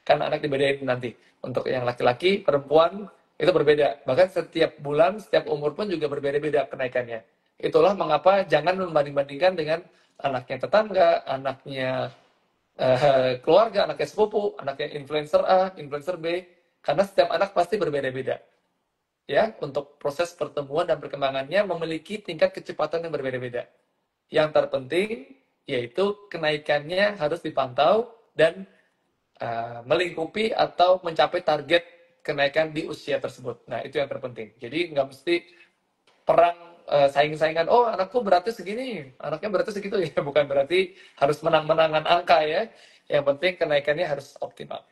Kan anak dibedain nanti. Untuk yang laki-laki, perempuan itu berbeda. Bahkan setiap bulan, setiap umur pun juga berbeda-beda kenaikannya. Itulah mengapa jangan membanding-bandingkan dengan anaknya tetangga, anaknya keluarga, anaknya sepupu, anaknya influencer A, influencer B. Karena setiap anak pasti berbeda-beda ya untuk proses pertumbuhan dan perkembangannya memiliki tingkat kecepatan yang berbeda-beda. Yang terpenting yaitu kenaikannya harus dipantau dan melingkupi atau mencapai target kenaikan di usia tersebut. Nah, itu yang terpenting. Jadi nggak mesti perang saing-saingan, oh anakku beratnya segini, anaknya beratnya segitu ya, bukan berarti harus menang-menangan angka ya. Yang penting kenaikannya harus optimal.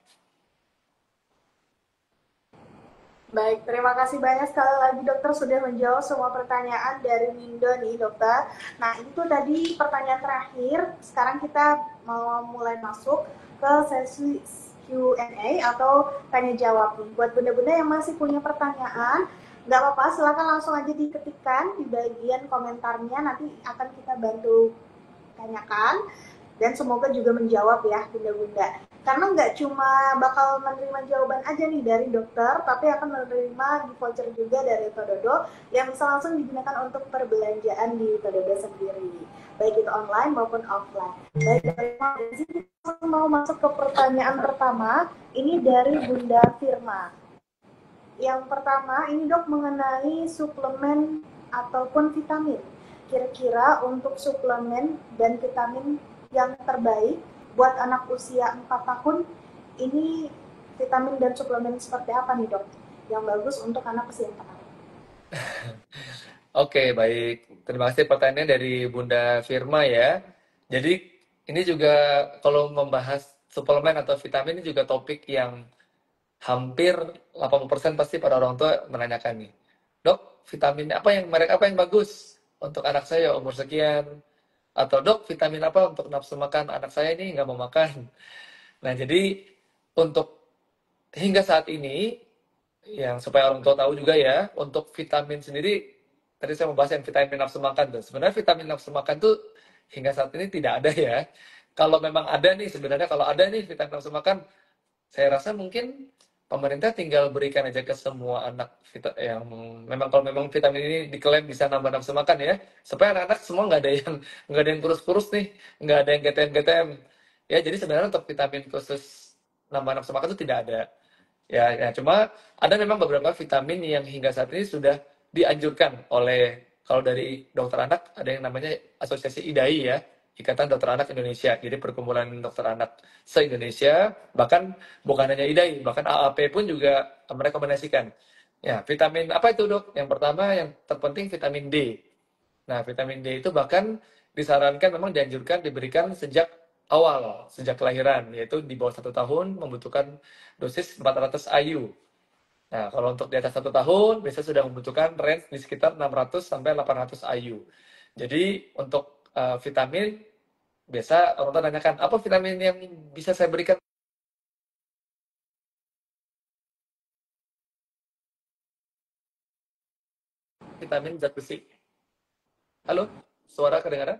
Baik, terima kasih banyak sekali lagi dokter sudah menjawab semua pertanyaan dari Mindo nih dokter. Nah itu tadi pertanyaan terakhir, sekarang kita mau mulai masuk ke sesi Q&A atau tanya jawab nih. Buat bunda-bunda yang masih punya pertanyaan, nggak apa-apa, silakan langsung aja diketikkan di bagian komentarnya, nanti akan kita bantu tanyakan dan semoga juga menjawab ya bunda-bunda. Karena nggak cuma bakal menerima jawaban aja nih dari dokter, tapi akan menerima di voucher juga dari Tododo yang bisa langsung digunakan untuk perbelanjaan di Tododo sendiri, baik itu online maupun offline. Baik, kita mau masuk ke pertanyaan pertama, ini dari Bunda Firma. Yang pertama, ini dok mengenai suplemen ataupun vitamin. Kira-kira untuk suplemen dan vitamin yang terbaik buat anak usia 4 tahun, ini vitamin dan suplemen seperti apa nih dok? Yang bagus untuk anak usia 4 tahun. Oke, baik. Terima kasih pertanyaannya dari Bunda Firma ya. Jadi ini juga kalau membahas suplemen atau vitamin ini juga topik yang hampir 80% pasti para orang tua menanyakan nih. Dok, vitamin apa yang merek apa yang bagus untuk anak saya umur sekian? Atau dok, vitamin apa untuk nafsu makan anak saya ini nggak mau makan? Nah, jadi untuk hingga saat ini yang supaya orang tua tahu juga ya, untuk vitamin sendiri, tadi saya membahas yang vitamin nafsu makan tuh. Sebenarnya vitamin nafsu makan tuh hingga saat ini tidak ada ya. Kalau memang ada nih, sebenarnya kalau ada nih vitamin nafsu makan, saya rasa mungkin pemerintah tinggal berikan aja ke semua anak yang memang kalau memang vitamin ini diklaim bisa nambah nafsu makan ya, supaya anak-anak semua nggak ada yang kurus-kurus nih, nggak ada yang GTM-GTM. Ya, jadi sebenarnya untuk vitamin khusus nambah nafsu makan itu tidak ada. Ya, cuma ada memang beberapa vitamin yang hingga saat ini sudah dianjurkan oleh kalau dari dokter anak ada yang namanya Asosiasi IDAI ya, Ikatan Dokter Anak Indonesia. Jadi perkumpulan dokter anak se-Indonesia, bahkan bukan hanya IDAI, bahkan AAP pun juga merekomendasikan. Ya, vitamin apa itu dok? Yang pertama yang terpenting vitamin D. Nah, vitamin D itu bahkan disarankan memang dianjurkan diberikan sejak awal, sejak kelahiran, yaitu di bawah 1 tahun membutuhkan dosis 400 IU. Nah, kalau untuk di atas 1 tahun, biasanya sudah membutuhkan range di sekitar 600 sampai 800 IU. Jadi, untuk vitamin, biasa orang tua tanyakan, apa vitamin yang bisa saya berikan? Vitamin zat besi. Halo, suara kedengaran?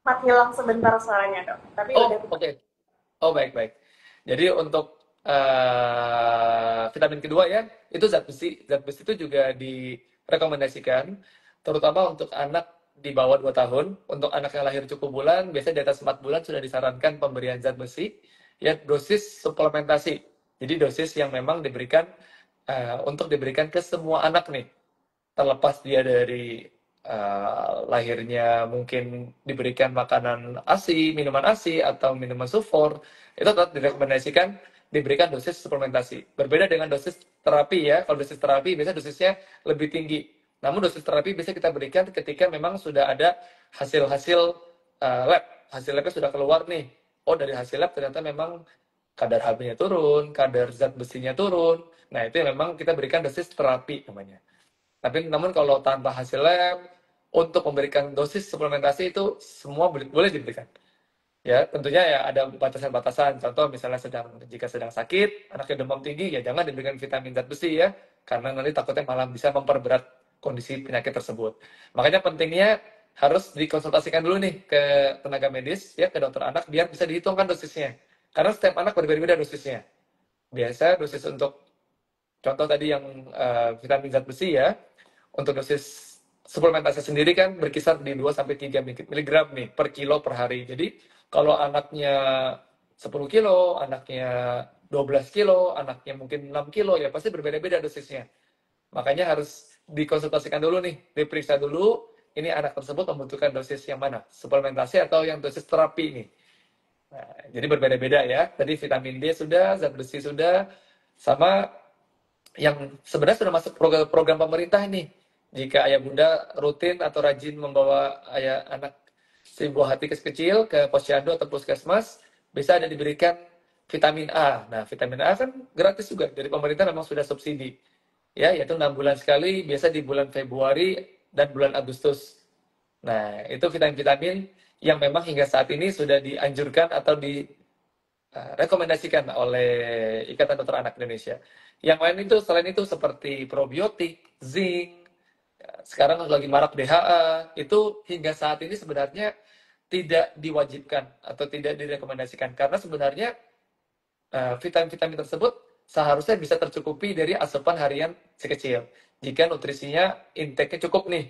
Mat hilang sebentar suaranya dok, tapi Oh, udah. oke. Okay. Oh, baik, baik. Jadi untuk vitamin kedua ya, itu zat besi. Zat besi itu juga direkomendasikan, terutama untuk anak di bawah 2 tahun. Untuk anak yang lahir cukup bulan, biasanya di atas 4 bulan sudah disarankan pemberian zat besi, ya dosis suplementasi. Jadi dosis yang memang diberikan untuk diberikan ke semua anak nih, terlepas dia dari lahirnya mungkin diberikan makanan ASI, minuman ASI, atau minuman sulfur, itu tetap direkomendasikan diberikan dosis suplementasi. Berbeda dengan dosis terapi ya, kalau dosis terapi biasanya dosisnya lebih tinggi. Namun dosis terapi bisa kita berikan ketika memang sudah ada hasil-hasil lab, hasil labnya sudah keluar nih. Oh dari hasil lab ternyata memang kadar Hb-nya turun, kadar zat besinya turun. Nah itu yang memang kita berikan dosis terapi namanya. Tapi namun kalau tanpa hasil lab, untuk memberikan dosis suplementasi itu semua boleh diberikan. Ya, tentunya ya ada batasan-batasan. Contoh misalnya jika sedang sakit, anaknya demam tinggi, ya jangan diberikan vitamin zat besi ya, karena nanti takutnya malah bisa memperberat kondisi penyakit tersebut. Makanya pentingnya harus dikonsultasikan dulu nih ke tenaga medis ya, ke dokter anak biar bisa dihitungkan dosisnya. Karena setiap anak berbeda-beda dosisnya. Biasa dosis untuk contoh tadi yang vitamin zat besi ya, untuk dosis suplementasi sendiri kan berkisar di 2 sampai 3 mg nih per kilo per hari. Jadi kalau anaknya 10 kilo, anaknya 12 kilo, anaknya mungkin 6 kilo, ya pasti berbeda-beda dosisnya. Makanya harus dikonsultasikan dulu nih, diperiksa dulu, ini anak tersebut membutuhkan dosis yang mana, suplementasi atau yang dosis terapi nih. Nah, jadi berbeda-beda ya. Tadi vitamin D sudah, zat besi sudah, sama yang sebenarnya sudah masuk program pemerintah nih. Jika ayah bunda rutin atau rajin membawa ayah anak si buah hati kecil ke posyandu atau puskesmas, bisa ada diberikan vitamin A. Nah, vitamin A kan gratis juga dari pemerintah, memang sudah subsidi. Ya, yaitu 6 bulan sekali, biasa di bulan Februari dan bulan Agustus. Nah, itu vitamin-vitamin yang memang hingga saat ini sudah dianjurkan atau rekomendasikan oleh Ikatan Dokter Anak Indonesia. Yang lain itu selain itu seperti probiotik, zinc, sekarang lagi marak DHA, itu hingga saat ini sebenarnya tidak diwajibkan atau tidak direkomendasikan karena sebenarnya vitamin-vitamin tersebut seharusnya bisa tercukupi dari asupan harian si kecil. Jika nutrisinya intake-nya cukup nih,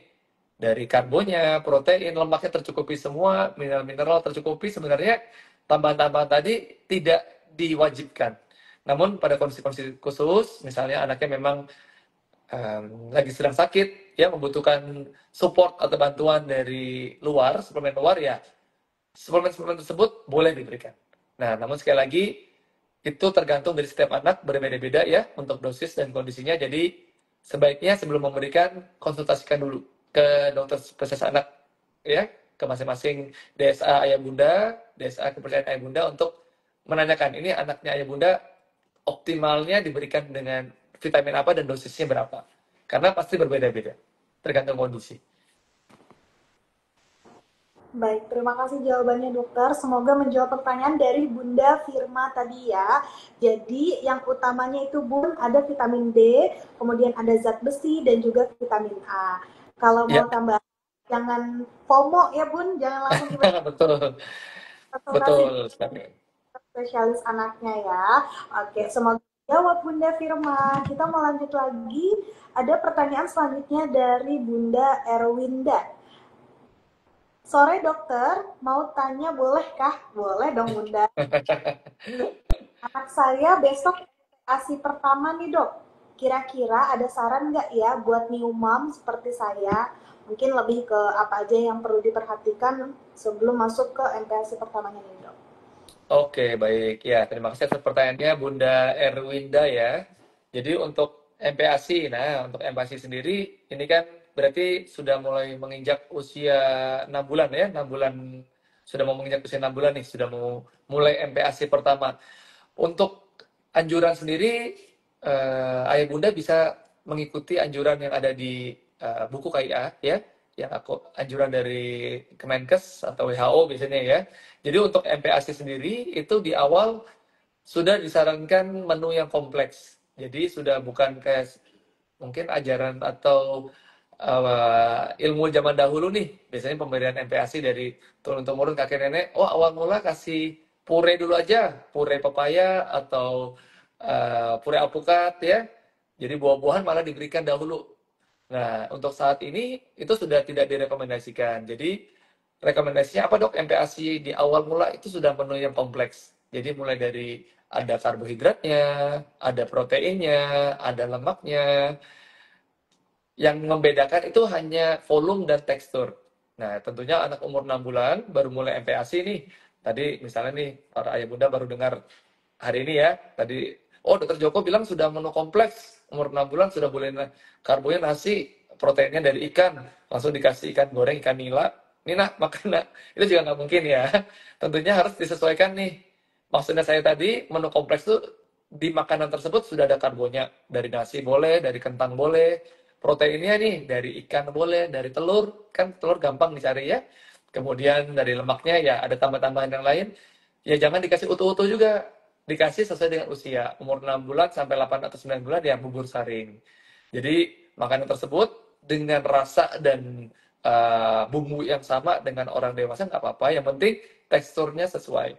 dari karbonnya, protein, lemaknya tercukupi semua, mineral-mineral tercukupi, sebenarnya tambahan-tambahan tadi tidak diwajibkan. Namun pada kondisi-kondisi khusus, misalnya anaknya memang lagi sedang sakit, ya membutuhkan support atau bantuan dari luar, suplemen luar, ya suplemen-suplemen tersebut boleh diberikan. Nah, namun sekali lagi itu tergantung dari setiap anak, berbeda-beda ya untuk dosis dan kondisinya. Jadi sebaiknya sebelum memberikan konsultasikan dulu ke dokter spesialis anak ya, ke masing-masing DSA ayah bunda, DSA kepercayaan ayah bunda untuk menanyakan ini anaknya ayah bunda optimalnya diberikan dengan vitamin apa dan dosisnya berapa. Karena pasti berbeda-beda tergantung kondisi. Baik, terima kasih jawabannya dokter. Semoga menjawab pertanyaan dari Bunda Firma tadi ya. Jadi yang utamanya itu Bun ada vitamin D, kemudian ada zat besi dan juga vitamin A. Kalau Ya, mau tambah jangan FOMO ya Bun, jangan langsung tiba-tiba betul. konsultasi Betul sekali. spesialis anaknya ya. Oke, Ya. semoga jawab Bunda Firma. Kita mau lanjut lagi. Ada pertanyaan selanjutnya dari Bunda Erwinda. Sore dokter, mau tanya bolehkah? Boleh dong Bunda. Anak saya besok ASI pertama nih dok. Kira-kira ada saran nggak ya buat new mom seperti saya? Mungkin lebih ke apa aja yang perlu diperhatikan sebelum masuk ke MPASI pertamanya nih dok. Oke, baik. Ya, terima kasih atas pertanyaannya Bunda Erwinda ya. Jadi untuk MPASI, nah untuk MPASI sendiri ini kan berarti sudah mulai menginjak usia 6 bulan ya, 6 bulan sudah mau menginjak usia 6 bulan nih, sudah mau mulai MPASI pertama. Untuk anjuran sendiri, Ayah Bunda bisa mengikuti anjuran yang ada di buku KIA ya, yang aku anjuran dari Kemenkes atau WHO biasanya ya. Jadi untuk MPASI sendiri itu di awal sudah disarankan menu yang kompleks. Jadi sudah bukan kayak mungkin ajaran atau ilmu zaman dahulu nih. Biasanya pemberian MPASI dari turun-temurun kakek nenek. Oh awal mula kasih pure dulu aja, pure pepaya atau pure alpukat ya. Jadi buah-buahan malah diberikan dahulu. Nah, untuk saat ini itu sudah tidak direkomendasikan. Jadi rekomendasinya apa dok? MPASI di awal mula itu sudah menu yang kompleks. Jadi mulai dari ada karbohidratnya, ada proteinnya, ada lemaknya, yang membedakan itu hanya volume dan tekstur. Nah, tentunya anak umur 6 bulan baru mulai MPASI nih. Tadi misalnya nih, para ayah bunda baru dengar hari ini ya. Tadi, oh dokter Joko bilang sudah menu kompleks. Umur 6 bulan sudah boleh karbonya nasi, proteinnya dari ikan. Langsung dikasih ikan goreng, ikan nila. Ini nak, makan nak. Itu juga nggak mungkin ya. Tentunya harus disesuaikan nih. Maksudnya saya tadi, menu kompleks itu di makanan tersebut sudah ada karbonya. Dari nasi boleh, dari kentang boleh, proteinnya nih dari ikan boleh, dari telur, kan telur gampang dicari ya. Kemudian dari lemaknya ya ada tambah-tambahan yang lain. Ya jangan dikasih utuh-utuh juga. Dikasih sesuai dengan usia. Umur 6 bulan sampai 8 atau 9 bulan ya bubur saring. Jadi makanan tersebut dengan rasa dan bumbu yang sama dengan orang dewasa nggak apa-apa. Yang penting teksturnya sesuai.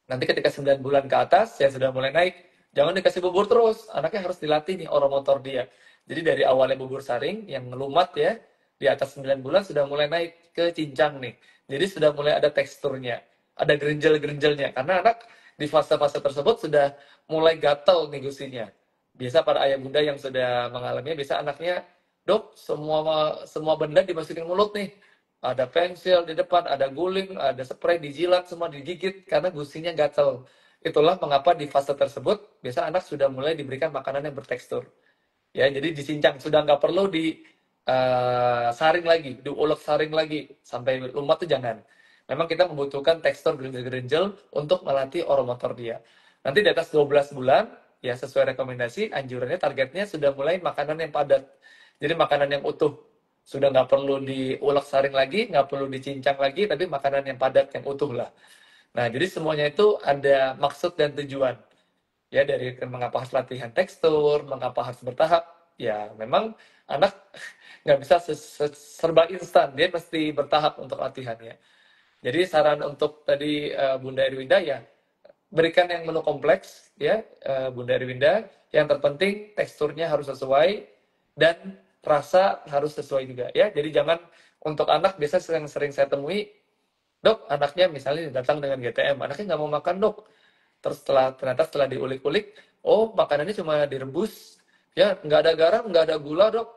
Nanti ketika 9 bulan ke atas, ya sudah mulai naik. Jangan dikasih bubur terus. Anaknya harus dilatih nih oromotor dia. Jadi dari awalnya bubur saring, yang lumat ya, di atas 9 bulan sudah mulai naik ke cincang nih. Jadi sudah mulai ada teksturnya. Ada gerinjel-gerinjelnya. Karena anak di fase-fase tersebut sudah mulai gatal nih gusinya. Biasa para ayah bunda yang sudah mengalaminya, biasa anaknya, dok, semua semua benda dimasukin mulut nih. Ada pensil di depan, ada guling, ada spray, dijilat, semua digigit karena gusinya gatel. Itulah mengapa di fase tersebut biasa anak sudah mulai diberikan makanan yang bertekstur. Ya, jadi disincang, sudah nggak perlu di saring lagi, diulek saring lagi sampai lumat tuh jangan. Memang kita membutuhkan tekstur gerinjel-gerinjel untuk melatih oromotor dia. Nanti di atas 12 bulan, ya sesuai rekomendasi, anjurannya targetnya sudah mulai makanan yang padat. Jadi makanan yang utuh. Sudah nggak perlu diulek saring lagi, nggak perlu dicincang lagi, tapi makanan yang padat, yang utuh lah. Nah, jadi semuanya itu ada maksud dan tujuan. Ya, dari mengapa harus latihan tekstur, mengapa harus bertahap. Ya, memang anak nggak bisa serba instan, dia mesti bertahap untuk latihannya. Jadi saran untuk tadi Bunda Erwinda ya, berikan yang menu kompleks ya Bunda Erwinda. Yang terpenting teksturnya harus sesuai dan rasa harus sesuai juga ya. Jadi jangan untuk anak biasa sering saya temui, dok anaknya misalnya datang dengan GTM, anaknya nggak mau makan dok. Terus ternyata setelah diulik-ulik, oh makanannya cuma direbus, ya nggak ada garam, nggak ada gula dok.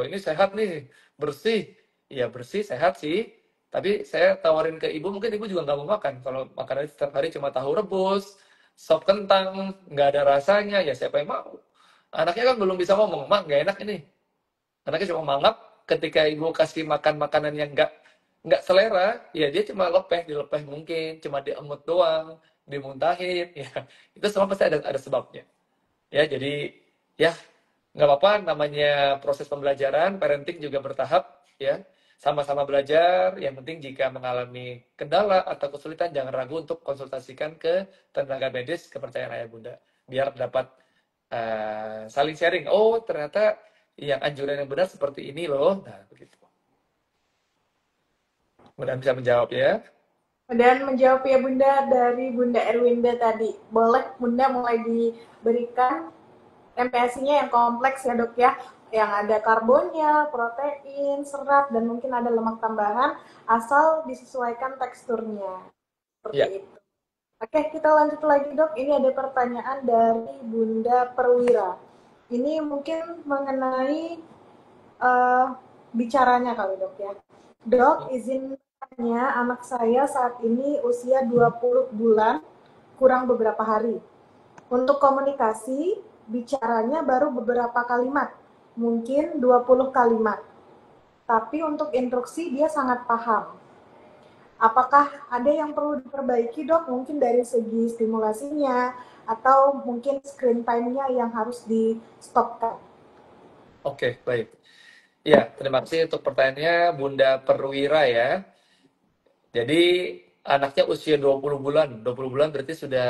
Ini sehat nih, bersih. Ya bersih, sehat sih. Tapi saya tawarin ke ibu, mungkin ibu juga nggak mau makan. Kalau makanannya setiap hari cuma tahu rebus, sop kentang, nggak ada rasanya, ya siapa yang mau? Anaknya kan belum bisa ngomong, mak nggak enak ini. Anaknya cuma mangap, ketika ibu kasih makan makanan yang nggak selera, ya dia cuma dilepeh mungkin, cuma diemut doang, dimuntahin, ya itu semua pasti ada sebabnya. Ya jadi ya nggak apa-apa, namanya proses pembelajaran, parenting juga bertahap, ya sama-sama belajar. Yang penting jika mengalami kendala atau kesulitan, jangan ragu untuk konsultasikan ke tenaga medis kepercayaan ayah bunda, biar dapat saling sharing. Oh ternyata yang anjuran yang benar seperti ini loh. Nah begitu. Mudah bisa menjawab ya. Dan menjawab ya Bunda dari Bunda Erwinda tadi. Boleh Bunda mulai diberikan MPASI-nya yang kompleks ya dok ya. Yang ada karbonnya, protein, serat, dan mungkin ada lemak tambahan asal disesuaikan teksturnya. Seperti Ya. itu. Oke, kita lanjut lagi dok. Ini ada pertanyaan dari Bunda Perwira. Ini mungkin mengenai bicaranya kali dok ya. Dok, izin tanya, anak saya saat ini usia 20 bulan, kurang beberapa hari. Untuk komunikasi, bicaranya baru beberapa kalimat, mungkin 20 kalimat. Tapi untuk instruksi dia sangat paham. Apakah ada yang perlu diperbaiki dok? Mungkin dari segi stimulasinya, atau mungkin screen time-nya yang harus di-stopkan. Oke, baik. Ya, terima kasih untuk pertanyaannya Bunda Perwira ya. Jadi anaknya usia 20 bulan. 20 bulan berarti sudah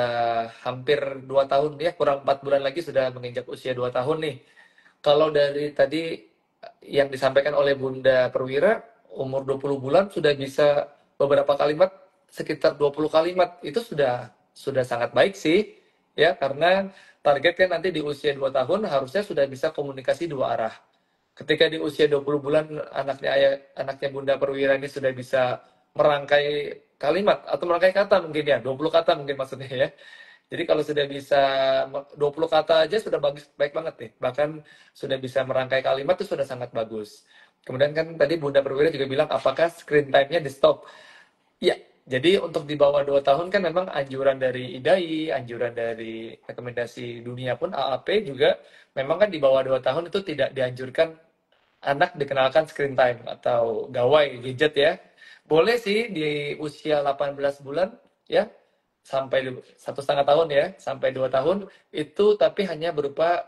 hampir 2 tahun ya, kurang 4 bulan lagi sudah menginjak usia 2 tahun nih. Kalau dari tadi yang disampaikan oleh Bunda Perwira, umur 20 bulan sudah bisa beberapa kalimat sekitar 20 kalimat itu sudah sangat baik sih, ya, karena target kan nanti di usia 2 tahun harusnya sudah bisa komunikasi dua arah. Ketika di usia 20 bulan anaknya Bunda Perwira ini sudah bisa merangkai kalimat atau merangkai kata mungkin ya, 20 kata mungkin maksudnya ya. Jadi kalau sudah bisa 20 kata aja sudah bagus, baik banget nih. Bahkan sudah bisa merangkai kalimat itu sudah sangat bagus. Kemudian kan tadi Bunda Perwira juga bilang apakah screen time-nya di stop. Iya, jadi untuk di bawah 2 tahun kan memang anjuran dari IDAI, anjuran dari rekomendasi dunia pun AAP juga memang kan di bawah 2 tahun itu tidak dianjurkan anak dikenalkan screen time atau gawai gadget ya. Boleh sih di usia 18 bulan ya sampai 1,5 tahun ya sampai 2 tahun itu tapi hanya berupa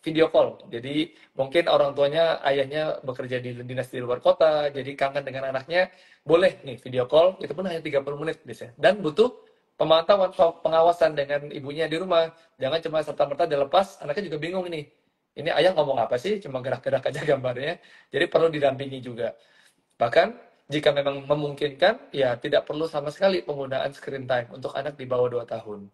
video call. Jadi mungkin orang tuanya ayahnya bekerja di dinas di luar kota, jadi kangen dengan anaknya, boleh nih video call, itu pun hanya 30 menit biasanya. Dan butuh pemantauan pengawasan dengan ibunya di rumah. Jangan cuma serta-merta dilepas, anaknya juga bingung ini. Ini ayah ngomong apa sih? Cuma gerak-gerak aja gambarnya. Jadi perlu didampingi juga. Bahkan jika memang memungkinkan, ya tidak perlu sama sekali penggunaan screen time untuk anak di bawah 2 tahun.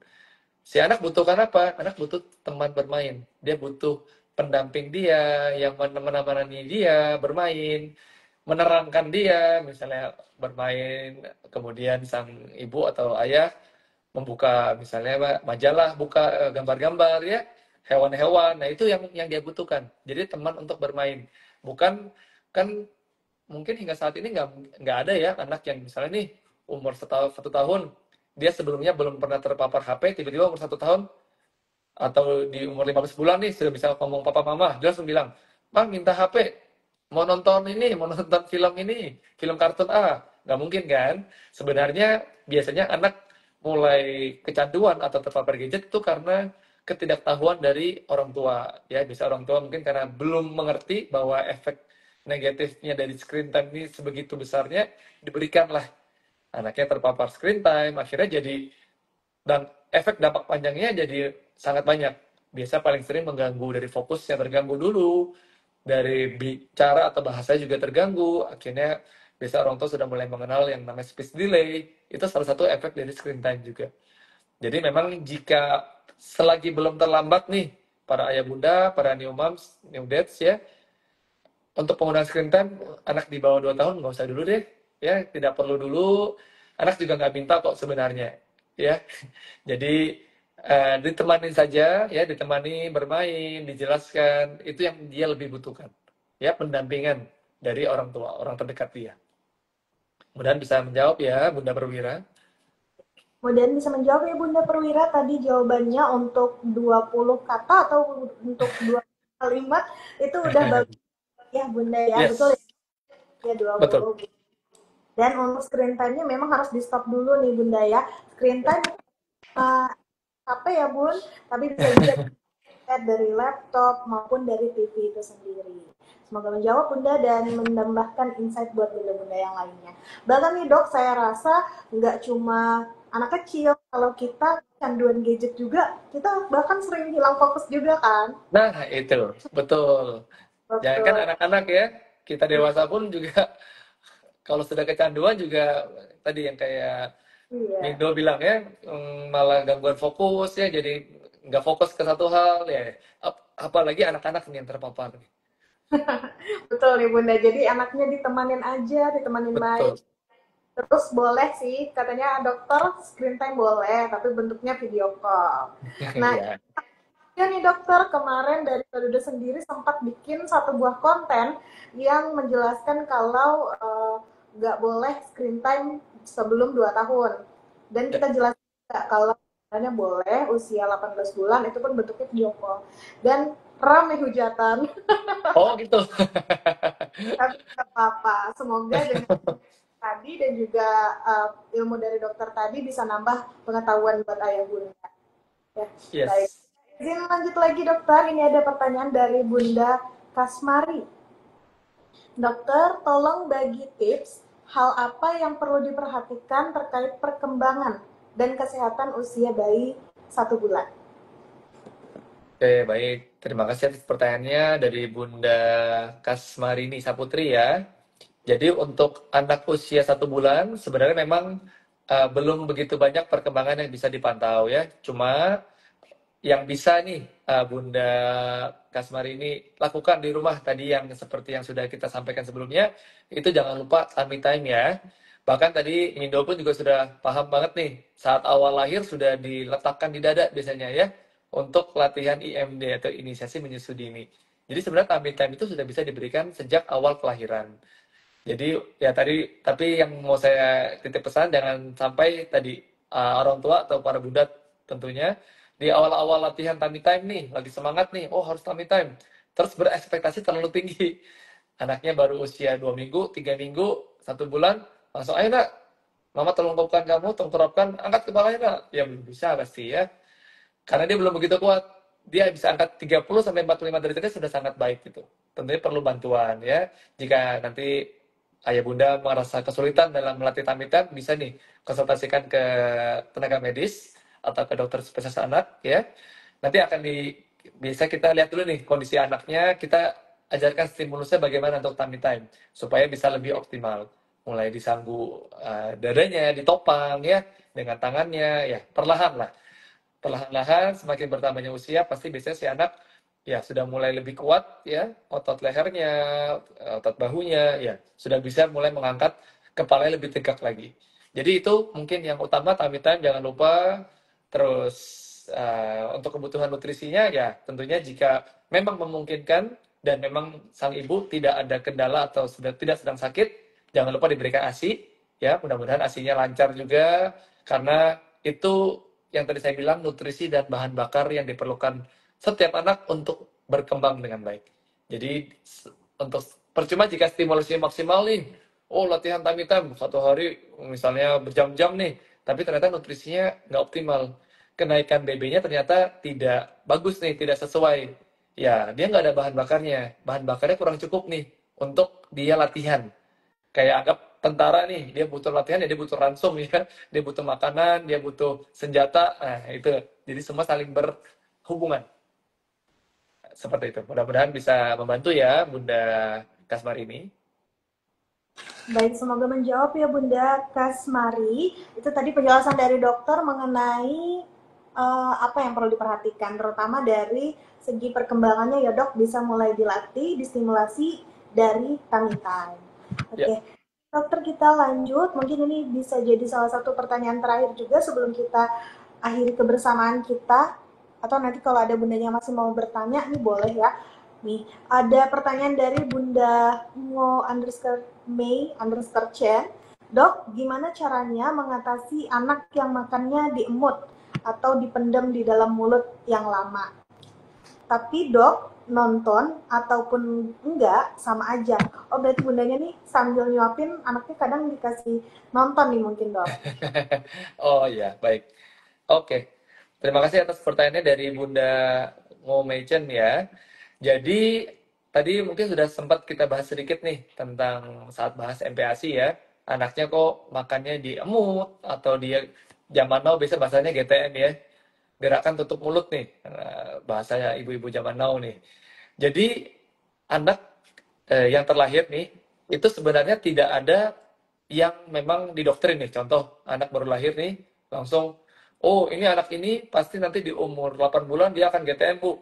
Si anak butuhkan apa? Anak butuh teman bermain. Dia butuh pendamping dia, yang menemani dia bermain, menerangkan dia, misalnya bermain, kemudian sang ibu atau ayah membuka misalnya majalah, buka gambar-gambar ya, hewan-hewan. Nah, itu yang dia butuhkan. Jadi teman untuk bermain. Bukan kan mungkin hingga saat ini nggak ada ya anak yang misalnya nih umur 1 tahun, dia sebelumnya belum pernah terpapar HP, tiba-tiba umur 1 tahun atau di umur 15 bulan nih sudah bisa ngomong papa mama, dia langsung bilang, "Bang, minta HP, mau nonton ini, mau nonton film ini, film kartun A." Nggak mungkin kan? Sebenarnya biasanya anak mulai kecanduan atau terpapar gadget itu karena ketidaktahuan dari orang tua. Ya, bisa orang tua mungkin karena belum mengerti bahwa efek negatifnya dari screen time ini sebegitu besarnya, diberikanlah anaknya terpapar screen time, akhirnya jadi dan efek dampak panjangnya jadi sangat banyak. Biasa paling sering mengganggu dari fokusnya terganggu dulu, dari bicara atau bahasa juga terganggu, akhirnya biasa orang tua sudah mulai mengenal yang namanya speech delay, itu salah satu efek dari screen time juga. Jadi memang jika selagi belum terlambat nih, para ayah bunda, para new moms, new dads ya, untuk penggunaan screen time, anak di bawah 2 tahun nggak usah dulu deh, ya tidak perlu dulu, anak juga nggak minta kok sebenarnya, ya. Jadi ditemani saja, ya ditemani bermain, dijelaskan, itu yang dia lebih butuhkan, ya pendampingan dari orang tua, orang terdekat dia. Mudah-mudahan bisa menjawab ya, Bunda Perwira. Kemudian bisa menjawab ya Bunda Perwira tadi jawabannya untuk 20 kata atau untuk 2 kalimat itu udah bagus ya Bunda ya. Betul Yes, ya betul. 20. Dan untuk screen time-nya memang harus di stop dulu nih Bunda ya. Screen time apa ya Bun? Tapi bisa juga dari laptop maupun dari TV itu sendiri. Semoga menjawab Bunda dan menambahkan insight buat bunda-bunda yang lainnya. Bahkan nih dok, saya rasa nggak cuma anak kecil, kalau kita canduan gadget juga, kita bahkan sering hilang fokus juga kan? Nah, itu betul. Jangan kan Betul. anak-anak ya, kita dewasa pun juga kalau sudah kecanduan juga tadi yang kayak Iya. Mido bilang ya, malah gangguan fokus ya, jadi nggak fokus ke satu hal ya. Apalagi anak-anak nih yang terpapar. Betul nih Bunda. Jadi anaknya ditemanin aja, ditemanin main. Betul. Terus boleh sih, katanya dokter screen time boleh, tapi bentuknya video call. Nah, Iya. ya nih dokter, kemarin dari Garuda sendiri sempat bikin satu buah konten yang menjelaskan kalau nggak boleh screen time sebelum 2 tahun. Dan Ya. kita jelaskan juga kalau sebenarnya boleh usia 18 bulan itu pun bentuknya video call. Dan ramai hujatan, Oh gitu. tapi nggak apa-apa. Semoga dengan tadi dan juga ilmu dari dokter tadi bisa nambah pengetahuan buat ayah bunda. Ya, baik. Yes. Izin lanjut lagi dokter, ini ada pertanyaan dari Bunda Kasmari. Dokter, tolong bagi tips hal apa yang perlu diperhatikan terkait perkembangan dan kesehatan usia bayi 1 bulan. Oke, baik. Terima kasih atas pertanyaannya dari Bunda Kasmarini Saputri ya. Jadi untuk anak usia 1 bulan sebenarnya memang belum begitu banyak perkembangan yang bisa dipantau ya. Cuma yang bisa nih Bunda Kasmari ini lakukan di rumah tadi yang seperti yang sudah kita sampaikan sebelumnya, itu jangan lupa tummy time ya. Bahkan tadi Mindo pun juga sudah paham banget nih, saat awal lahir sudah diletakkan di dada biasanya ya, untuk latihan IMD atau inisiasi menyusui dini. Jadi sebenarnya tummy time itu sudah bisa diberikan sejak awal kelahiran. Jadi ya tadi, tapi yang mau saya titip pesan jangan sampai tadi orang tua atau para bunda tentunya di awal-awal latihan tummy time nih, lagi semangat nih, oh harus tummy time, terus berekspektasi terlalu tinggi. Anaknya baru usia 2 minggu, 3 minggu, 1 bulan, langsung ayo nak, mama tolong kopkan kamu, tolong terapkan, angkat kepalanya nak. Ya belum bisa pasti ya, karena dia belum begitu kuat. Dia bisa angkat 30 sampai 45 derajatnya sudah sangat baik gitu. Tentunya perlu bantuan ya. Jika nanti ayah bunda merasa kesulitan dalam melatih tummy time, bisa nih konsultasikan ke tenaga medis atau ke dokter spesialis anak ya. Nanti akan bisa kita lihat dulu nih kondisi anaknya, kita ajarkan stimulusnya bagaimana untuk tummy time supaya bisa lebih optimal. Mulai disanggu dadanya, ditopang ya dengan tangannya ya, perlahan lah. Perlahan-lahan semakin bertambahnya usia pasti biasanya si anak ya sudah mulai lebih kuat ya, otot lehernya, otot bahunya ya sudah bisa mulai mengangkat kepalanya lebih tegak lagi. Jadi itu mungkin yang utama tummy time jangan lupa. Terus untuk kebutuhan nutrisinya ya tentunya jika memang memungkinkan dan memang sang ibu tidak ada kendala atau sudah tidak sedang sakit, jangan lupa diberikan ASI ya, mudah-mudahan ASINya lancar juga karena itu yang tadi saya bilang nutrisi dan bahan bakar yang diperlukan setiap anak untuk berkembang dengan baik. Jadi untuk percuma jika stimulasinya maksimal nih, oh latihan tummy time 1 hari misalnya berjam-jam nih, tapi ternyata nutrisinya nggak optimal. Kenaikan BB-nya ternyata tidak bagus nih, tidak sesuai. Ya, dia nggak ada bahan bakarnya. Bahan bakarnya kurang cukup nih untuk dia latihan. Kayak anggap tentara nih, dia butuh latihan ya dia butuh ransum ya, dia butuh makanan, dia butuh senjata. Nah, itu. Jadi semua saling berhubungan. Seperti itu. Mudah-mudahan bisa membantu ya Bunda Kasmar ini. Baik, semoga menjawab ya Bunda Kasmari. Itu tadi penjelasan dari dokter mengenai apa yang perlu diperhatikan, terutama dari segi perkembangannya ya dok, bisa mulai dilatih, distimulasi dari tummy time. Oke, Ya. dokter kita lanjut. Mungkin ini bisa jadi salah satu pertanyaan terakhir juga sebelum kita akhiri kebersamaan kita. Atau nanti kalau ada bundanya masih mau bertanya, nih boleh ya. Nih, ada pertanyaan dari Bunda Ngo underscore May underscore Chen. Dok, gimana caranya mengatasi anak yang makannya diemut atau dipendam di dalam mulut yang lama? Tapi dok, nonton ataupun enggak sama aja. Oh berarti bundanya nih sambil nyuapin anaknya kadang dikasih nonton nih mungkin dok. Oh ya, baik. Oke. Terima kasih atas pertanyaannya dari Bunda Ngomeichen ya. Jadi tadi mungkin sudah sempat kita bahas sedikit nih tentang saat bahas MPASI ya. Anaknya kok makannya diemut atau dia zaman now biasa bahasanya GTM ya. Gerakan tutup mulut nih, bahasanya ibu-ibu zaman now nih. Jadi anak yang terlahir nih itu sebenarnya tidak ada yang memang didoktrin nih. Contoh anak baru lahir nih langsung, oh ini anak ini pasti nanti di umur 8 bulan dia akan GTM bu.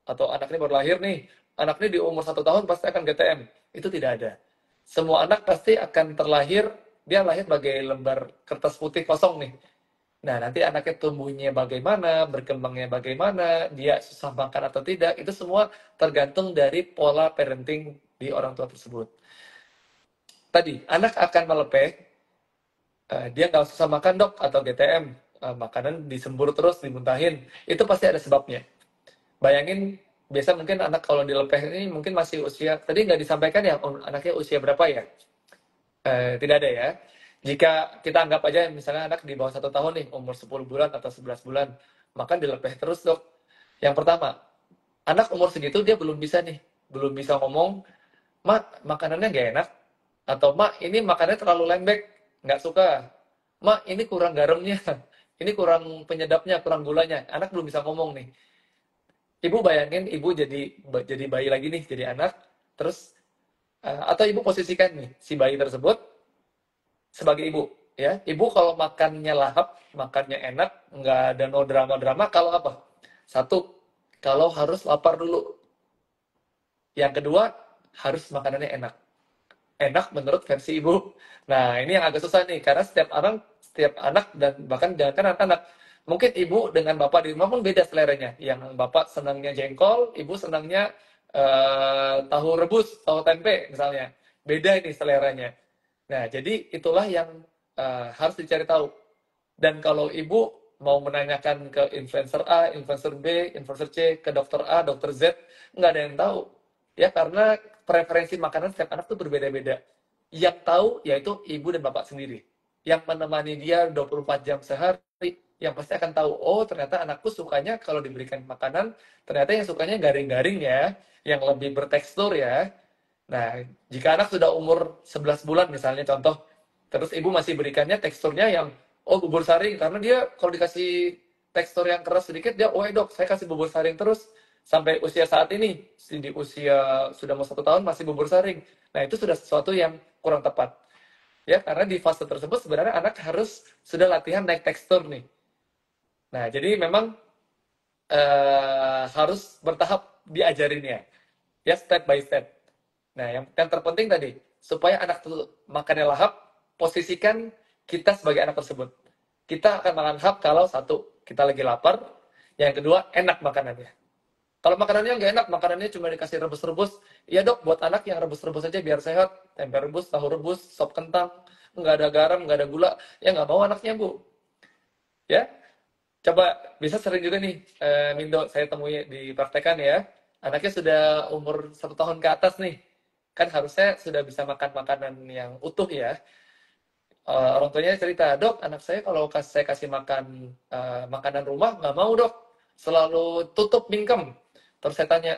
Atau anak ini baru lahir nih, anak ini di umur 1 tahun pasti akan GTM. Itu tidak ada. Semua anak pasti akan terlahir, dia lahir sebagai lembar kertas putih kosong nih. Nah, nanti anaknya tumbuhnya bagaimana, berkembangnya bagaimana, dia susah makan atau tidak, itu semua tergantung dari pola parenting di orang tua tersebut. Tadi, anak akan melepeh, dia nggak susah makan dok, atau GTM, makanan disembur terus, dimuntahin, itu pasti ada sebabnya. Bayangin, biasa mungkin anak kalau dilepeh ini mungkin masih usia, tadi nggak disampaikan ya, anaknya usia berapa ya? Tidak ada ya. Jika kita anggap aja misalnya anak di bawah 1 tahun nih, umur 10 bulan atau 11 bulan, maka dilepeh terus dok. Yang pertama, anak umur segitu dia belum bisa nih, belum bisa ngomong, mak makanannya gak enak, atau mak ini makanannya terlalu lembek, nggak suka, mak ini kurang garamnya, ini kurang penyedapnya, kurang gulanya, anak belum bisa ngomong nih. Ibu bayangin, ibu jadi bayi lagi nih, jadi anak, terus Atau ibu posisikan nih si bayi tersebut sebagai ibu, ya. Ibu kalau makannya lahap, makannya enak, nggak ada no drama-drama, kalau apa? Satu, kalau harus lapar dulu. Yang kedua, harus makanannya enak. Enak menurut versi ibu. Nah, ini yang agak susah nih, karena setiap anak dan bahkan jangan anak-anak, mungkin ibu dengan bapak di rumah pun beda seleranya. Yang bapak senangnya jengkol, ibu senangnya tahu rebus, tahu tempe misalnya. Beda ini seleranya. Nah, jadi itulah yang harus dicari tahu. Dan kalau ibu mau menanyakan ke influencer A, influencer B, influencer C, ke dokter A, dokter Z, nggak ada yang tahu. Ya, karena preferensi makanan setiap anak tuh berbeda-beda. Yang tahu yaitu ibu dan bapak sendiri. Yang menemani dia 24 jam sehari, yang pasti akan tahu, oh ternyata anakku sukanya kalau diberikan makanan, ternyata yang sukanya garing-garing ya, yang lebih bertekstur ya. Nah, jika anak sudah umur 11 bulan misalnya contoh, terus ibu masih berikannya teksturnya yang, oh bubur saring, karena dia kalau dikasih tekstur yang keras sedikit, dia, oh dok, saya kasih bubur saring terus, sampai usia saat ini, di usia sudah mau 1 tahun masih bubur saring. Nah, itu sudah sesuatu yang kurang tepat. Ya, karena di fase tersebut sebenarnya anak harus sudah latihan naik tekstur nih. Nah, jadi memang harus bertahap diajarinnya. Ya, step by step. Nah, yang terpenting tadi, supaya anak itu makannya lahap, posisikan kita sebagai anak tersebut. Kita akan makan lahap kalau satu, kita lagi lapar, yang kedua, enak makanannya. Kalau makanannya nggak enak, makanannya cuma dikasih rebus-rebus, ya dok, buat anak yang rebus-rebus aja biar sehat, tempe rebus, tahu rebus, sop kentang, nggak ada garam, nggak ada gula, ya nggak mau anaknya bu. Ya, coba bisa sering juga nih, Mindo, saya temui di praktekan ya, anaknya sudah umur 1 tahun ke atas nih, kan harusnya sudah bisa makan makanan yang utuh ya. Orang tuanya cerita, dok, anak saya kalau saya kasih makan makanan rumah nggak mau dok, selalu tutup mingkem. Terus saya tanya,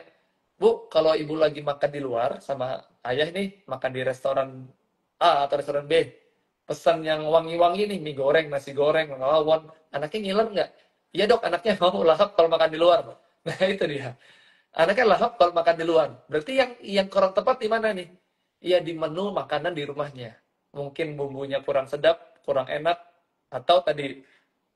bu, kalau ibu lagi makan di luar sama ayah nih, makan di restoran A atau restoran B, pesan yang wangi-wangi nih, mie goreng, nasi goreng, rawon, anaknya ngiler nggak? Iya dok, anaknya mau lahap kalau makan di luar. Nah itu dia, anaknya lahap kalau makan di luar. Berarti yang kurang tepat di mana nih? Iya di menu makanan di rumahnya. Mungkin bumbunya kurang sedap, kurang enak, atau tadi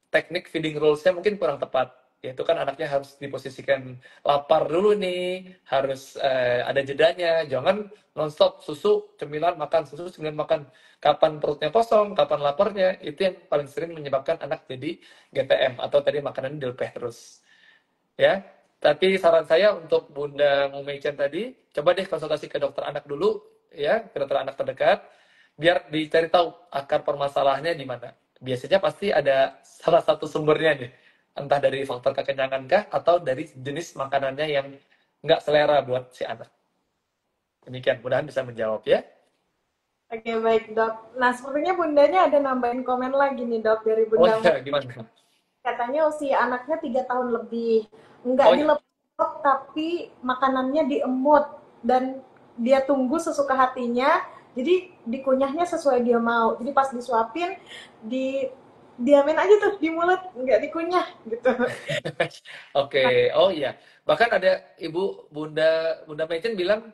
teknik feeding rules-nya mungkin kurang tepat. Yaitu kan anaknya harus diposisikan lapar dulu nih, harus ada jedanya, jangan nonstop susu, cemilan makan, susu, cemilan makan. Kapan perutnya kosong, kapan laparnya, itu yang paling sering menyebabkan anak jadi GTM, atau tadi makanan dilepeh terus. Ya, tapi saran saya untuk Bunda Mumeican tadi, coba deh konsultasi ke dokter anak dulu, ya, ke dokter anak terdekat, biar dicari tahu akar permasalahannya di mana. Biasanya pasti ada salah satu sumbernya nih, entah dari faktor kekenyangan kah, atau dari jenis makanannya yang nggak selera buat si anak. Demikian, mudahan bisa menjawab ya. Oke, baik dok. Nah, sepertinya bundanya ada nambahin komen lagi nih dok dari Oh bunda. iya, gimana? Katanya usia anaknya 3 tahun lebih. Nggak Oh iya, dilepok, tapi makanannya diemut. Dan dia tunggu sesuka hatinya, jadi dikunyahnya sesuai dia mau. Jadi pas disuapin, di diamin aja tuh di mulut, nggak dikunyah gitu. oke. Oh iya, bahkan ada ibu Bunda Bunda Meichen bilang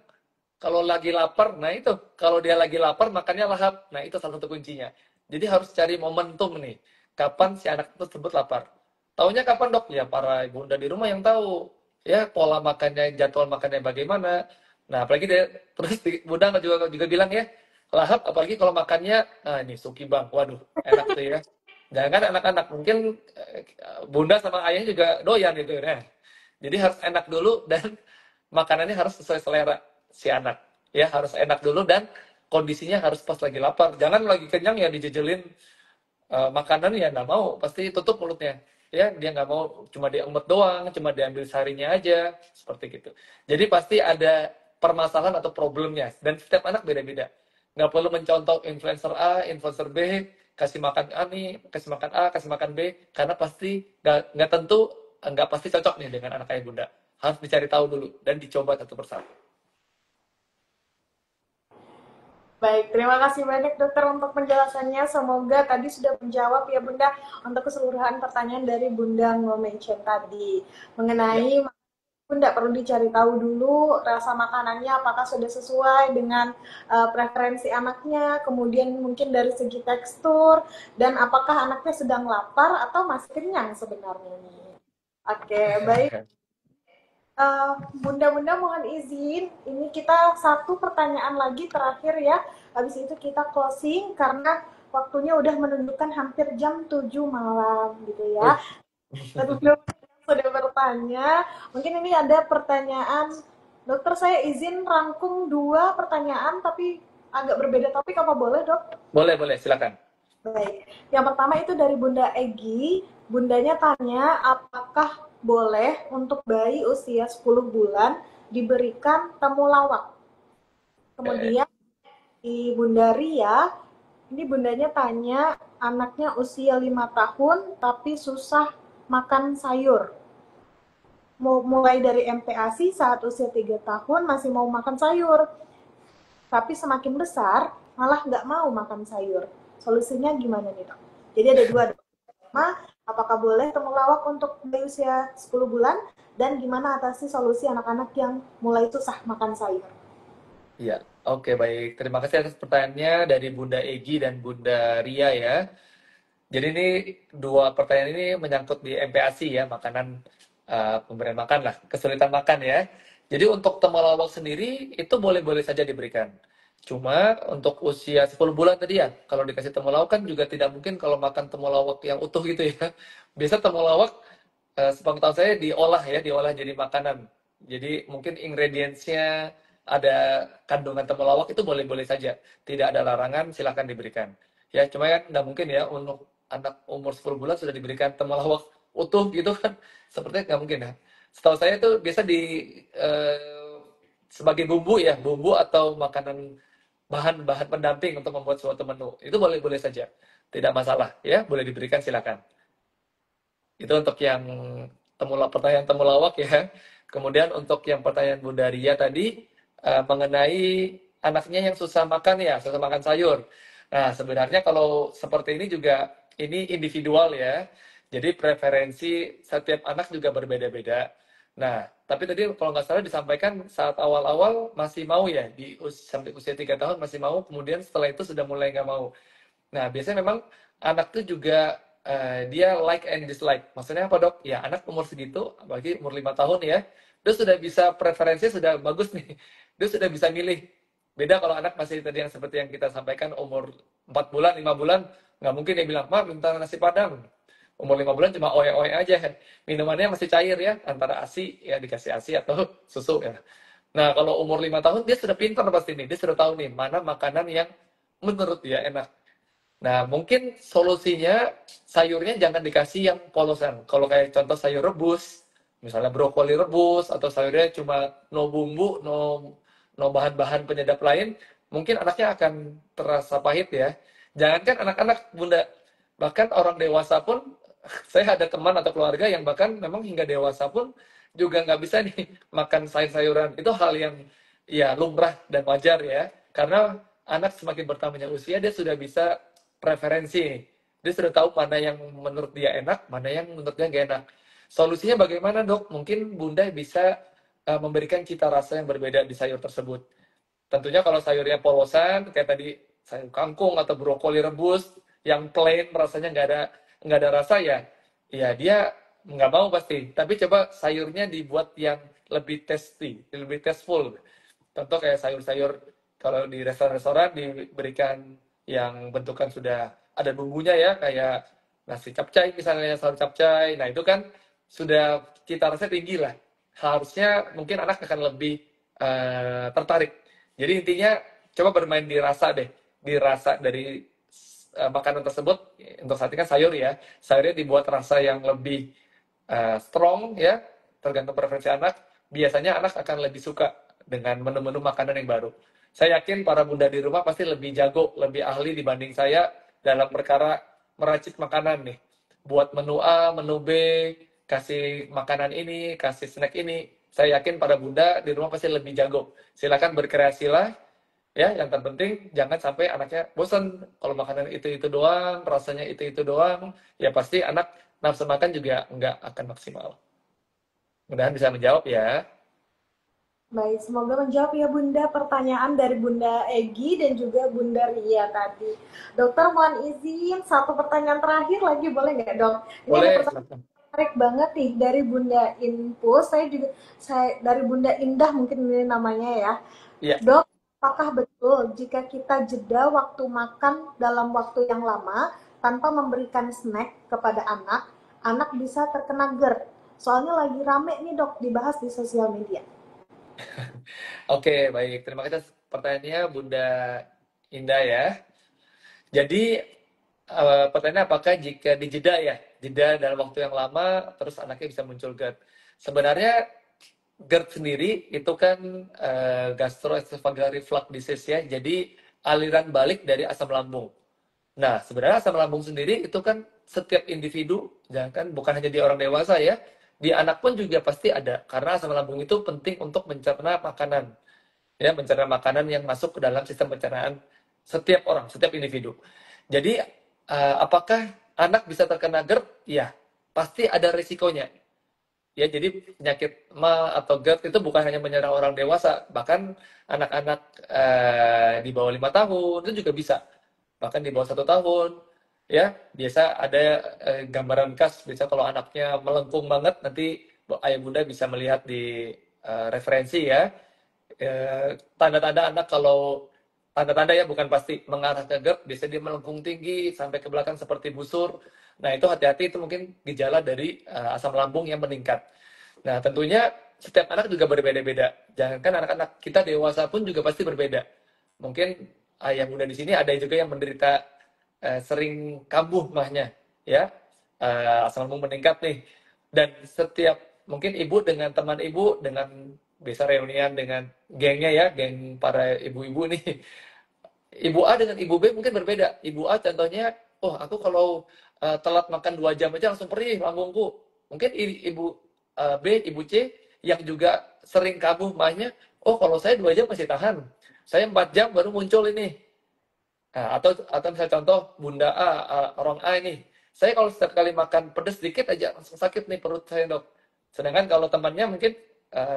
kalau lagi lapar, nah itu, kalau dia lagi lapar makannya lahap. Nah, itu salah satu kuncinya. Jadi harus cari momentum nih. Kapan si anak tersebut lapar? Taunya kapan, Dok? Ya para ibunda di rumah yang tahu. Ya, pola makannya, jadwal makannya bagaimana. Nah, apalagi dia terus Bunda juga bilang ya, lahap apalagi kalau makannya, nah ini suki bang. Waduh, enak tuh ya. Jangan anak-anak, mungkin Bunda sama ayahnya juga doyan itu ya. Jadi harus enak dulu dan makanannya harus sesuai selera si anak. Ya, harus enak dulu dan kondisinya harus pas lagi lapar. Jangan lagi kenyang ya dijejelin makanan ya nggak mau, pasti tutup mulutnya. Ya, dia nggak mau cuma diemut doang, cuma diambil sarinya aja, seperti gitu. Jadi pasti ada permasalahan atau problemnya dan setiap anak beda-beda. Nggak perlu mencontoh influencer A, influencer B, kasih makan A nih, kasih makan A, kasih makan B, karena pasti nggak tentu, nggak pasti cocok nih dengan anak ayah bunda. Harus dicari tahu dulu dan dicoba satu persatu. Baik, terima kasih banyak dokter untuk penjelasannya. Semoga tadi sudah menjawab ya Bunda untuk keseluruhan pertanyaan dari Bunda Ngomenchen tadi Ya, mengenai Bunda perlu dicari tahu dulu rasa makanannya apakah sudah sesuai dengan preferensi anaknya, kemudian mungkin dari segi tekstur, dan apakah anaknya sedang lapar atau masih kenyang sebenarnya nih. Oke, baik. Bunda-bunda mohon izin, ini kita satu pertanyaan lagi terakhir ya. Habis itu kita closing karena waktunya udah menunjukkan hampir jam 7 malam gitu ya. Wih. Bunda sudah bertanya. Mungkin ini ada pertanyaan. Dokter, saya izin rangkum dua pertanyaan tapi agak berbeda topik, apa boleh, Dok? Boleh, boleh, silakan. Baik. Yang pertama itu dari Bunda Egi. Bundanya tanya, apakah boleh untuk bayi usia 10 bulan diberikan temulawak? Oke. Kemudian di Bunda Ria, ini bundanya tanya, anaknya usia 5 tahun tapi susah makan sayur. Mulai dari MPASI saat usia 3 tahun masih mau makan sayur. Tapi semakin besar, malah nggak mau makan sayur. Solusinya gimana nih, Dok? Jadi ada dua, Dok. Pertama, apakah boleh temulawak untuk bayi usia 10 bulan? Dan gimana atasi solusi anak-anak yang mulai susah makan sayur? Iya, oke baik. Terima kasih atas pertanyaannya dari Bunda Egi dan Bunda Ria ya. Jadi ini dua pertanyaan ini menyangkut di MPASI ya, makanan pemberian makan lah, kesulitan makan ya. Jadi untuk temulawak sendiri itu boleh-boleh saja diberikan. Cuma untuk usia 10 bulan tadi ya, kalau dikasih temulawak kan juga tidak mungkin kalau makan temulawak yang utuh gitu ya. Biasa temulawak sepengetahuan saya diolah ya, diolah jadi makanan. Jadi mungkin ingredientsnya ada kandungan temulawak itu boleh-boleh saja. Tidak ada larangan, silakan diberikan. Ya, cuma kan nggak mungkin ya untuk anak umur 10 bulan sudah diberikan temulawak utuh gitu kan. Sepertinya nggak mungkin ya. Setahu saya itu biasa di eh, sebagai bumbu ya, bumbu atau makanan bahan-bahan pendamping untuk membuat suatu menu. Itu boleh-boleh saja. Tidak masalah ya, boleh diberikan silakan. Itu untuk yang pertanyaan temulawak ya. Kemudian untuk yang pertanyaan Bunda Ria tadi mengenai anaknya yang susah makan ya, susah makan sayur. Nah, sebenarnya kalau seperti ini juga ini individual ya. Jadi preferensi setiap anak juga berbeda-beda. Nah, tapi tadi kalau nggak salah disampaikan saat awal-awal masih mau ya, sampai usia 3 tahun masih mau, kemudian setelah itu sudah mulai nggak mau. Nah, biasanya memang anak tuh juga dia like and dislike. Maksudnya apa dok? Ya anak umur segitu, apalagi umur 5 tahun ya, dia sudah bisa preferensinya sudah bagus nih. Dia sudah bisa milih. Beda kalau anak masih tadi yang seperti yang kita sampaikan umur 4 bulan, 5 bulan, nggak mungkin dia bilang, "Ma, minta nasi Padang." Umur 5 bulan cuma oe-oe aja. Minumannya masih cair ya, antara ASI, ya dikasih ASI atau susu ya. Nah, kalau umur 5 tahun dia sudah pintar pasti nih, dia sudah tahu nih mana makanan yang menurut dia enak. Nah, mungkin solusinya sayurnya jangan dikasih yang polosan. Kalau kayak contoh sayur rebus, misalnya brokoli rebus atau sayurnya cuma no bumbu, no bahan-bahan penyedap lain, mungkin anaknya akan terasa pahit ya. Jangankan anak-anak, Bunda, bahkan orang dewasa pun, saya ada teman atau keluarga yang bahkan memang hingga dewasa pun juga nggak bisa nih makan sayur-sayuran. Itu hal yang ya lumrah dan wajar ya. Karena anak semakin bertambahnya usia, dia sudah bisa preferensi. Dia sudah tahu mana yang menurut dia enak, mana yang menurut dia nggak enak. Solusinya bagaimana dok? Mungkin Bunda bisa memberikan cita rasa yang berbeda di sayur tersebut. Tentunya kalau sayurnya polosan, kayak tadi sayur kangkung atau brokoli rebus, yang plain rasanya nggak ada rasa ya, ya dia nggak mau pasti. Tapi coba sayurnya dibuat yang lebih tasty, lebih tasteful. Contoh kayak sayur-sayur kalau di restoran-restoran diberikan yang bentukan sudah ada bumbunya ya, kayak nasi capcay misalnya, sayur capcay. Nah, itu kan sudah cita rasanya tinggi lah. Harusnya mungkin anak akan lebih tertarik. Jadi intinya coba bermain di rasa deh, di rasa dari makanan tersebut. Untuk saat ini kan sayur ya, sayurnya dibuat rasa yang lebih strong ya, tergantung preferensi anak. Biasanya anak akan lebih suka dengan menu-menu makanan yang baru. Saya yakin para bunda di rumah pasti lebih jago, lebih ahli dibanding saya dalam perkara meracik makanan nih. Buat menu A, menu B, kasih makanan ini, kasih snack ini. Saya yakin para bunda di rumah pasti lebih jago. Silakan berkreasilah. Ya, yang terpenting jangan sampai anaknya bosan kalau makanan itu doang, rasanya itu doang. Ya pasti anak nafsu makan juga nggak akan maksimal. Mudahan bisa menjawab ya. Baik, semoga menjawab ya Bunda pertanyaan dari Bunda Egi dan juga Bunda Ria tadi. Dokter mohon izin, satu pertanyaan terakhir lagi boleh nggak dok? Ini ada Boleh, pertanyaan silakan. menarik banget nih dari Bunda Info, saya dari Bunda Indah mungkin ini namanya ya. Iya. Dok, apakah betul jika kita jeda waktu makan dalam waktu yang lama tanpa memberikan snack kepada anak, anak bisa terkena GERD? Soalnya lagi rame nih dok dibahas di sosial media. Oke, baik. Terima kasih atas pertanyaannya Bunda Indah ya. Jadi pertanyaannya apakah jika dijeda ya, jeda dalam waktu yang lama, terus anaknya bisa muncul GERD. Sebenarnya GERD sendiri itu kan gastroesophageal reflux disease ya, jadi aliran balik dari asam lambung. Nah, sebenarnya asam lambung sendiri itu kan setiap individu, jangan kan bukan hanya di orang dewasa ya, di anak pun juga pasti ada, karena asam lambung itu penting untuk mencerna makanan, ya mencerna makanan yang masuk ke dalam sistem pencernaan setiap orang, setiap individu. Jadi apakah anak bisa terkena GERD? Ya, pasti ada risikonya. Ya, jadi penyakit MA atau GERD itu bukan hanya menyerang orang dewasa, bahkan anak-anak di bawah 5 tahun itu juga bisa, bahkan di bawah 1 tahun. Ya, biasa ada gambaran khas, biasa kalau anaknya melengkung banget, nanti ayah bunda bisa melihat di referensi ya. Tanda-tanda anak kalau tanda-tanda ya bukan pasti mengarah ke GERD, biasanya dia melengkung tinggi sampai ke belakang seperti busur. Nah, itu hati-hati, itu mungkin gejala dari asam lambung yang meningkat. Nah, tentunya setiap anak juga berbeda-beda. Jangankan anak-anak, kita dewasa pun juga pasti berbeda. Mungkin ayah bunda di sini ada juga yang menderita sering kambuh mahnya, ya. Asam lambung meningkat nih. Dan setiap mungkin ibu dengan teman ibu dengan biasa reunian dengan gengnya ya, geng para ibu-ibu nih. Ibu A dengan ibu B mungkin berbeda. Ibu A contohnya, oh aku kalau telat makan 2 jam aja langsung perih lambungku. Mungkin ibu B, ibu C yang juga sering kambuh mahnya, oh kalau saya 2 jam masih tahan. Saya 4 jam baru muncul ini. Nah, atau misalnya contoh Bunda A, orang A ini. Saya kalau setiap kali makan pedas sedikit aja langsung sakit nih perut saya, Dok. Sedangkan kalau temannya mungkin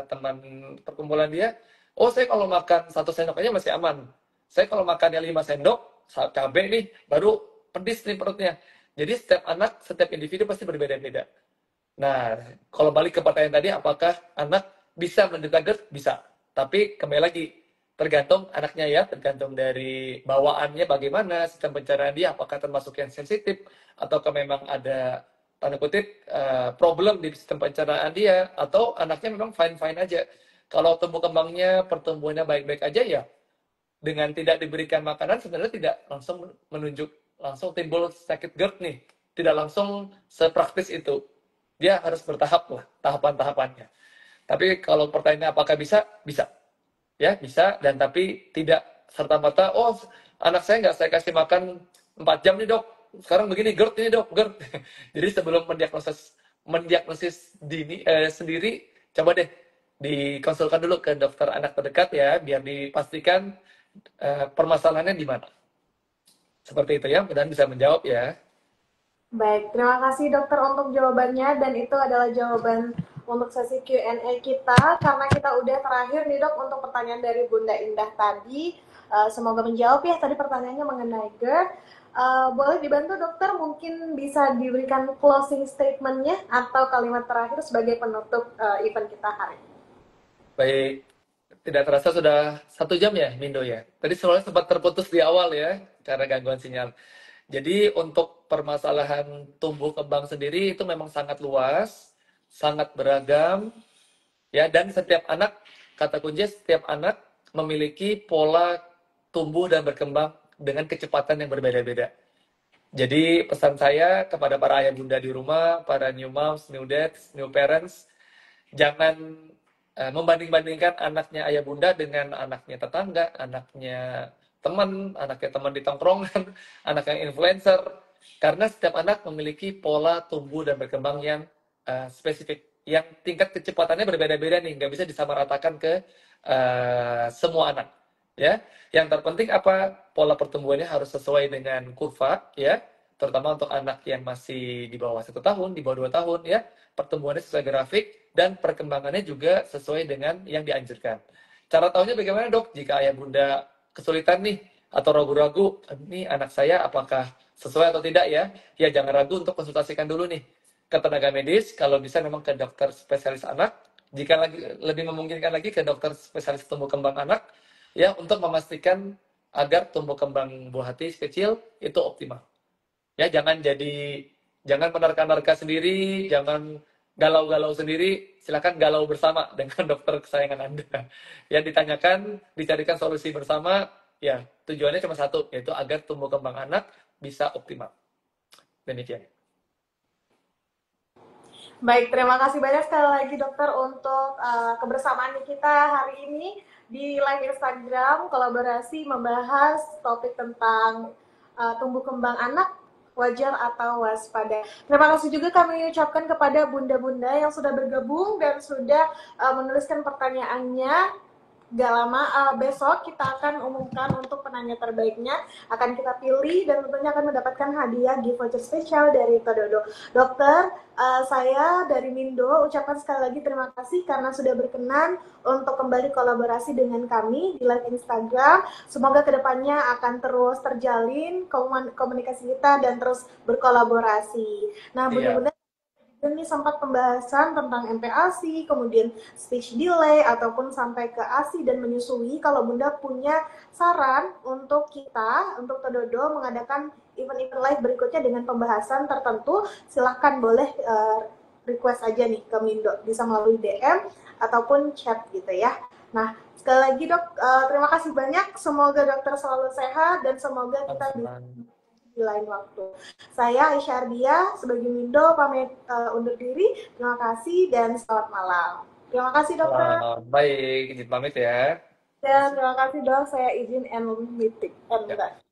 teman perkumpulan dia, oh saya kalau makan 1 sendok aja masih aman. Saya kalau makannya 5 sendok, cabai nih, baru pedis nih perutnya. Jadi setiap anak, setiap individu pasti berbeda-beda. Nah, kalau balik ke pertanyaan tadi, apakah anak bisa menderita GERD? Bisa. Tapi kembali lagi, tergantung anaknya ya, tergantung dari bawaannya bagaimana, sistem pencernaan dia, apakah termasuk yang sensitif, ataukah memang ada, tanda kutip, problem di sistem pencernaan dia, atau anaknya memang fine-fine aja. Kalau tumbuh kembangnya, pertumbuhannya baik-baik aja ya, dengan tidak diberikan makanan sebenarnya tidak langsung menunjuk langsung timbul sakit GERD nih, tidak langsung sepraktis itu, dia harus bertahap lah tahapan-tahapannya. Tapi kalau pertanyaannya apakah bisa, bisa ya, bisa. Dan tapi tidak serta merta oh anak saya nggak saya kasih makan 4 jam nih dok, sekarang begini GERD ini dok GERD. Jadi sebelum mendiagnosis dini sendiri, coba deh dikonsulkan dulu ke dokter anak terdekat ya, biar dipastikan permasalahannya di mana. Seperti itu ya, mudah bisa menjawab ya. Baik, terima kasih dokter untuk jawabannya dan itu adalah jawaban untuk sesi Q&A kita karena kita udah terakhir nih dok untuk pertanyaan dari Bunda Indah tadi. Semoga menjawab ya tadi pertanyaannya mengenai GERD. Boleh dibantu dokter mungkin bisa diberikan closing statement-nya atau kalimat terakhir sebagai penutup event kita hari ini. Baik, tidak terasa sudah 1 jam ya, Mindo ya. Tadi soalnya sempat terputus di awal ya, karena gangguan sinyal. Jadi untuk permasalahan tumbuh kembang sendiri itu memang sangat luas, sangat beragam, ya. Dan setiap anak, kata kunci setiap anak memiliki pola tumbuh dan berkembang dengan kecepatan yang berbeda-beda. Jadi pesan saya kepada para ayah bunda di rumah, para new moms, new dads, new parents, jangan membanding-bandingkan anaknya ayah bunda dengan anaknya tetangga, anaknya teman, anaknya teman di tongkrongan, anak yang influencer. Karena setiap anak memiliki pola tumbuh dan berkembang yang spesifik, yang tingkat kecepatannya berbeda-beda nih, nggak bisa disamaratakan ke semua anak. Ya, yang terpenting apa? Pola pertumbuhannya harus sesuai dengan kurva, ya. Terutama untuk anak yang masih di bawah 1 tahun, di bawah 2 tahun, ya. Pertumbuhannya sesuai grafik, dan perkembangannya juga sesuai dengan yang dianjurkan. Cara tahunya bagaimana dok? Jika ayah bunda kesulitan nih atau ragu-ragu, ini anak saya apakah sesuai atau tidak ya? Ya jangan ragu untuk konsultasikan dulu nih ke tenaga medis, kalau bisa memang ke dokter spesialis anak, jika lagi lebih memungkinkan lagi ke dokter spesialis tumbuh kembang anak, ya untuk memastikan agar tumbuh kembang buah hati kecil itu optimal. Ya jangan menerka-nerka sendiri, jangan galau-galau sendiri, silakan galau bersama dengan dokter kesayangan Anda. Ya ditanyakan, dicarikan solusi bersama, ya tujuannya cuma satu, yaitu agar tumbuh kembang anak bisa optimal. Demikian. Baik, terima kasih banyak sekali lagi dokter untuk kebersamaan kita hari ini di live Instagram kolaborasi membahas topik tentang tumbuh kembang anak wajar atau waspada. Terima kasih juga kami ucapkan kepada bunda-bunda yang sudah bergabung dan sudah menuliskan pertanyaannya. Gak lama, besok kita akan umumkan untuk penanya terbaiknya, akan kita pilih dan tentunya akan mendapatkan hadiah gift voucher spesial dari Tododo. Dokter, saya dari Mindo ucapkan sekali lagi terima kasih karena sudah berkenan untuk kembali kolaborasi dengan kami di live Instagram. Semoga kedepannya akan terus terjalin komunikasi kita dan terus berkolaborasi. Nah, Iya. bunda-bunda ini sempat pembahasan tentang MPASI, kemudian speech delay, ataupun sampai ke ASI dan menyusui. Kalau Bunda punya saran untuk kita, untuk Tododo mengadakan event-event live berikutnya dengan pembahasan tertentu, silahkan boleh request aja nih ke Mindo, bisa melalui DM ataupun chat gitu ya. Nah, sekali lagi dok, terima kasih banyak. Semoga dokter selalu sehat dan semoga kita bisa di lain waktu. Saya Aisyah Ardia sebagai Mindo pamit undur diri. Terima kasih dan selamat malam. Terima kasih dokter. Baik, izin pamit ya. Dan terima kasih dok. Saya izin end meeting. Ya.